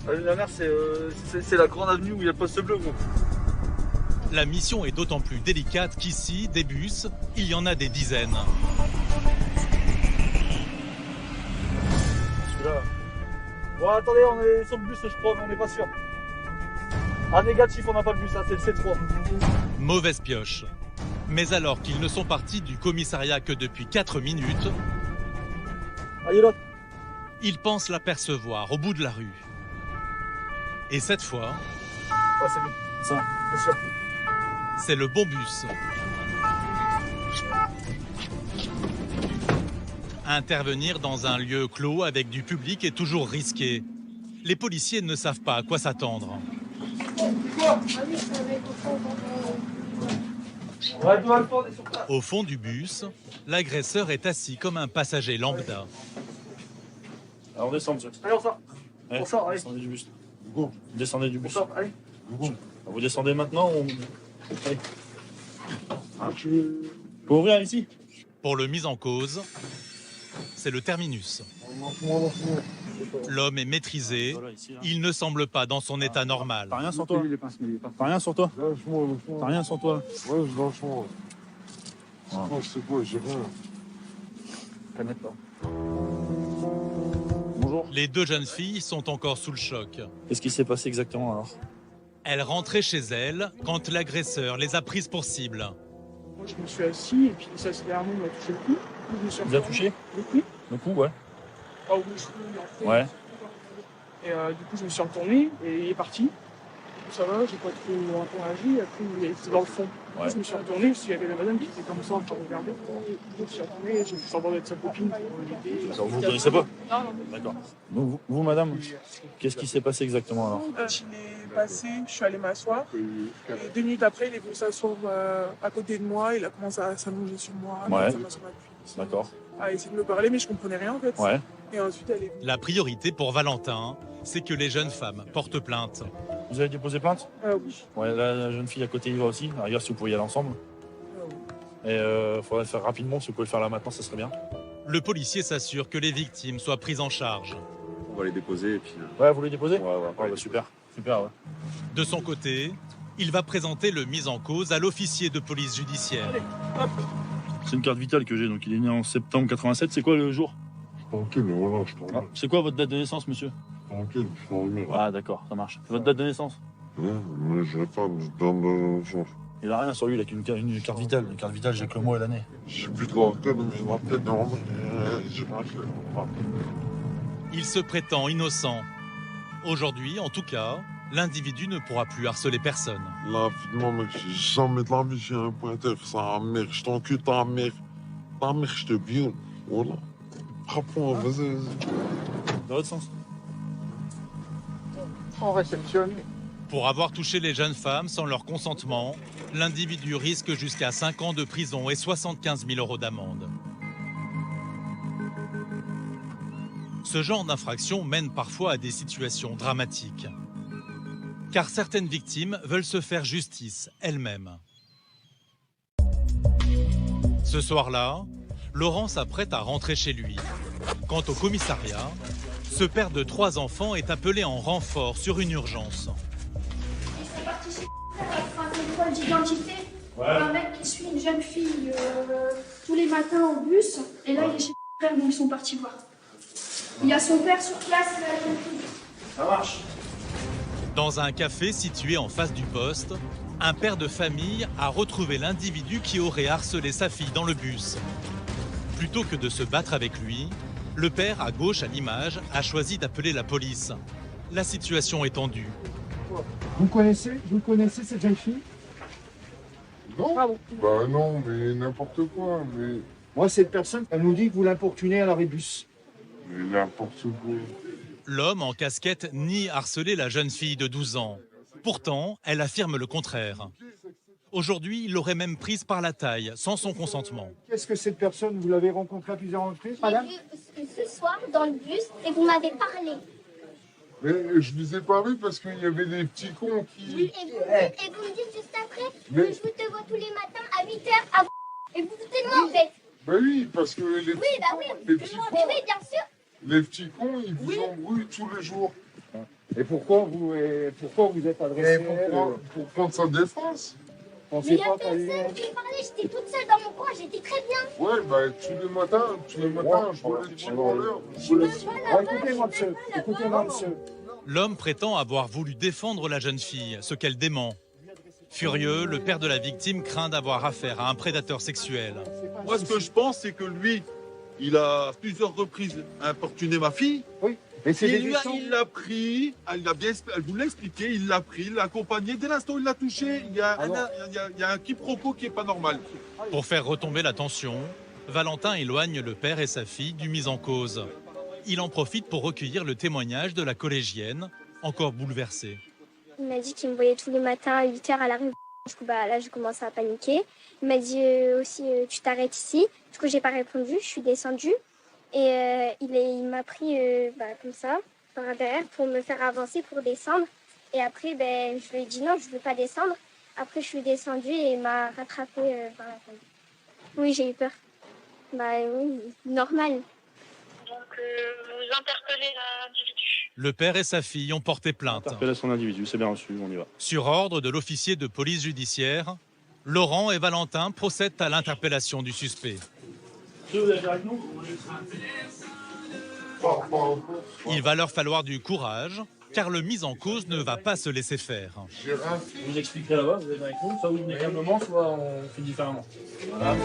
La ligne de la mer, c'est la grande avenue où il y a le poste bleu, gros. La mission est d'autant plus délicate qu'ici, des bus, il y en a des dizaines. Celui-là. Bon, attendez, on est sur le bus, je crois, mais on n'est pas sûr. Ah, négatif, on n'a pas le bus, hein, c'est le C3. Mauvaise pioche. Mais alors qu'ils ne sont partis du commissariat que depuis 4 minutes, ils pensent l'apercevoir au bout de la rue. Et cette fois, c'est le bon bus. Intervenir dans un lieu clos avec du public est toujours risqué. Les policiers ne savent pas à quoi s'attendre. Au fond du bus, l'agresseur est assis comme un passager lambda. Alors on descend, monsieur. Allez, on sort. On sort, allez. Descendez du bus. Descendez du bus. On sort, allez. Vous descendez maintenant ou... Allez. Faut ouvrir ici. Pour le mis en cause, c'est le terminus. L'homme est maîtrisé, il ne semble pas dans son état normal. T'as rien sur toi? T'as rien sur toi? T'as rien sur toi? Ouais, je lâche-moi. C'est quoi, j'ai rien. Connais pas. Les deux jeunes filles sont encore sous le choc. Qu'est-ce qui s'est passé exactement alors? Elles rentraient chez elles quand l'agresseur les a prises pour cible. Moi, je me suis assis et puis ça, c'est derrière nous, il m'a touché le cou. Il a touché? Le cou. Le cou, ouais. Ah oui, je suis ouais. Et du coup, je me suis retourné et il est parti. Ça va, j'ai pas trop interagi. Après, il était dans le fond. Ouais. Je me suis retourné parce qu'il y avait la madame qui était comme ça en train de regarder. Je me suis retourné et j'ai fait semblant d'être sa copine pour l'aider. Vous ne connaissez pas? Non, non. D'accord. Donc, vous, madame, qu'est-ce qui s'est passé exactement alors? Il est passé, je suis allée m'asseoir. Et 2 minutes après, il est venu s'asseoir à côté de moi. Il a commencé à s'allonger sur moi. Ouais. À D'accord. à essayer de me parler, mais je comprenais rien en fait. Ouais. Et ensuite, elle est... La priorité pour Valentin, c'est que les jeunes femmes portent plainte. Vous avez déposé plainte? Oui. Ouais, la jeune fille à côté y va aussi. Regarde si vous pouvez y aller ensemble. Oui. Et faudrait le faire rapidement. Si vous pouvez le faire là maintenant, ça serait bien. Le policier s'assure que les victimes soient prises en charge. On va les déposer et puis... Ouais, vous les déposez? Ouais. Bah, super. Super, ouais. De son côté, il va présenter le mis en cause à l'officier de police judiciaire. Allez, hop. C'est une carte vitale que j'ai, donc il est né en septembre 87. C'est quoi le jour? Tranquille, voilà, je t'en C'est quoi votre date de naissance, monsieur? Tranquille, je t'en remets. Ah, d'accord, ça marche. Votre date de naissance? Ouais, mais j'ai pas de date de naissance. Il a rien sur lui, il a qu'une carte vitale. Une carte vitale, j'ai que le mois et l'année. J'ai plus de l'organe, mais je me rappelle non, j'ai pas fait. Il se prétend innocent. Aujourd'hui, en tout cas, l'individu ne pourra plus harceler personne. Là, finalement, mec, jamais de la vie, j'ai un pointeur. Ça, mère, je t'encule, ta mère. Ta mère, je te viole. Voilà. Frappe-moi, vas-y. Dans l'autre sens. On réceptionne. Pour avoir touché les jeunes femmes sans leur consentement, l'individu risque jusqu'à 5 ans de prison et 75 000 € d'amende. Ce genre d'infraction mène parfois à des situations dramatiques. Car certaines victimes veulent se faire justice elles-mêmes. Ce soir-là, Laurent s'apprête à rentrer chez lui. Quant au commissariat, ce père de 3 enfants est appelé en renfort sur une urgence. Ils sont partis chez faire un contrôle d'identité. Un mec qui suit une jeune fille tous les matins en bus. Et là, il est chez son frère, donc ils sont partis voir. Il y a son père sur place, la jeune fille. Ça marche. Dans un café situé en face du poste, un père de famille a retrouvé l'individu qui aurait harcelé sa fille dans le bus. Plutôt que de se battre avec lui, le père, à gauche à l'image, a choisi d'appeler la police. La situation est tendue. Vous connaissez cette jeune fille? Non. Ah bon? Bah non, mais n'importe quoi, mais... Moi, cette personne, elle nous dit que vous l'importunez à l'arrêt bus. Mais n'importe quoi. L'homme en casquette nie harceler la jeune fille de 12 ans. Pourtant, elle affirme le contraire. Aujourd'hui, il l'aurait même prise par la taille, sans son consentement. Qu'est-ce que cette personne, vous l'avez rencontrée à plusieurs reprises, madame? J'ai vu ce soir dans le bus et vous m'avez parlé. Mais je vous ai parlé parce qu'il y avait des petits cons qui... Oui, et vous me dites juste après que je vous te vois tous les matins à 8h et vous vous foutez de moi en fait. Bah oui, parce que les petits Oui, bah oui, les petits cons, mais oui, bien sûr. les petits cons, ils vous embrouillent tous les jours. Et pourquoi vous êtes adressé Pour prendre sa défense. Mais il n'y a personne qui me parlait, j'étais toute seule dans mon coin, j'étais très bien. Ouais, bah tous les matins, je vois les petits voleurs. Écoutez-moi, monsieur. L'homme prétend avoir voulu défendre la jeune fille, ce qu'elle dément. Furieux, le père de la victime craint d'avoir affaire à un prédateur sexuel. Moi, ce que je pense, c'est que lui, il a à plusieurs reprises importuné ma fille. Oui. Et c'est il l'a pris, elle vous l'a expliqué, il l'a pris, il l'a accompagné. Dès l'instant où il l'a touché, il y a un quiproquo qui n'est pas normal. Pour faire retomber la tension, Valentin éloigne le père et sa fille du mis en cause. Il en profite pour recueillir le témoignage de la collégienne, encore bouleversée. Il m'a dit qu'il me voyait tous les matins à 8h à la rue. Du coup, là, j'ai commencé à paniquer. Il m'a dit aussi, tu t'arrêtes ici. Du coup, j'ai pas répondu, je suis descendue. Et il m'a pris comme ça, par derrière, pour me faire avancer, pour descendre. Et après, je lui ai dit non, je veux pas descendre. Après, je suis descendue et il m'a rattrapée par la taille. Oui, j'ai eu peur. Oui, normal. Donc, vous interpellez l'individu. Le père et sa fille ont porté plainte. Interpellation d'individu, c'est bien reçu, on y va. Sur ordre de l'officier de police judiciaire, Laurent et Valentin procèdent à l'interpellation du suspect. Il va leur falloir du courage, car le mis en cause ne va pas se laisser faire. Vous expliquerez là-bas, vous êtes avec nous, soit vous venez calmement, soit on fait différemment. Voilà.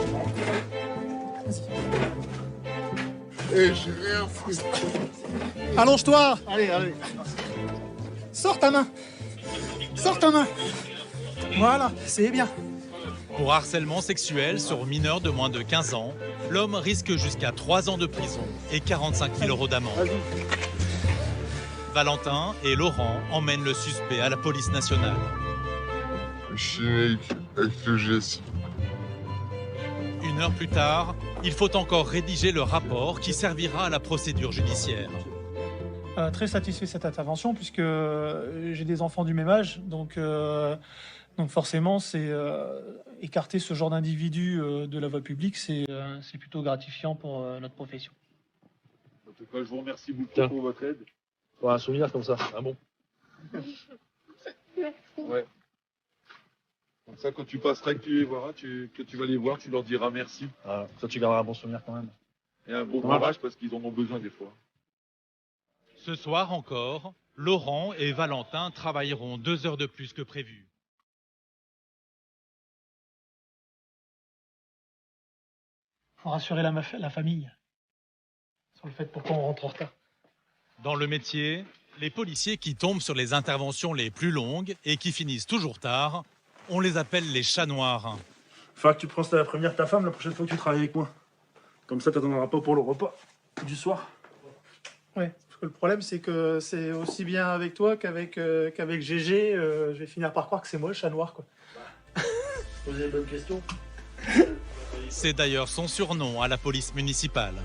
Et j'ai rien foutu. Allonge-toi. Allez, allez. Sors ta main. Sors ta main. Voilà, c'est bien. Pour harcèlement sexuel sur mineur de moins de 15 ans, l'homme risque jusqu'à 3 ans de prison et 45 000 € d'amende. Valentin et Laurent emmènent le suspect à la police nationale. Chimique, avec le geste. 1 heure plus tard, il faut encore rédiger le rapport qui servira à la procédure judiciaire. Très satisfait de cette intervention puisque j'ai des enfants du même âge, donc forcément c'est écarter ce genre d'individu de la voie publique, c'est plutôt gratifiant pour notre profession. En tout cas, je vous remercie beaucoup pour votre aide. Un souvenir comme ça, un bon. Ouais. Comme ça, quand tu passeras, que tu les verras, que tu vas les voir, tu leur diras merci. Ah, ça, tu garderas un bon souvenir quand même. Et un bon courage parce qu'ils en ont besoin des fois. Ce soir encore, Laurent et Valentin travailleront 2 heures de plus que prévu. Il faut rassurer la famille sur le fait pourquoi on rentre en retard. Dans le métier, les policiers qui tombent sur les interventions les plus longues et qui finissent toujours tard, on les appelle les chats noirs. Faut que tu penses à la première ta femme la prochaine fois que tu travailles avec moi. Comme ça, tu n'attendras pas pour le repas du soir. Ouais, parce que le problème, c'est que c'est aussi bien avec toi qu'avec GG. Je vais finir par croire que c'est moi le chat noir, quoi. Posez les bonnes questions. C'est d'ailleurs son surnom à la police municipale.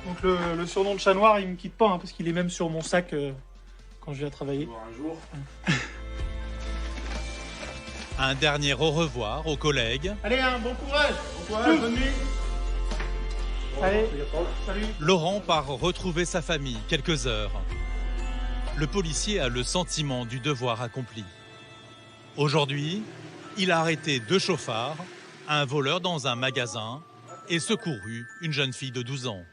Donc le surnom de chat noir, il me quitte pas, parce qu'il est même sur mon sac quand je viens travailler. Un jour. Un dernier au revoir aux collègues. Allez, bon courage. Bon courage, bonne nuit. Allez, salut. Laurent part retrouver sa famille quelques heures. Le policier a le sentiment du devoir accompli. Aujourd'hui, il a arrêté 2 chauffards, un voleur dans un magasin et secouru une jeune fille de 12 ans.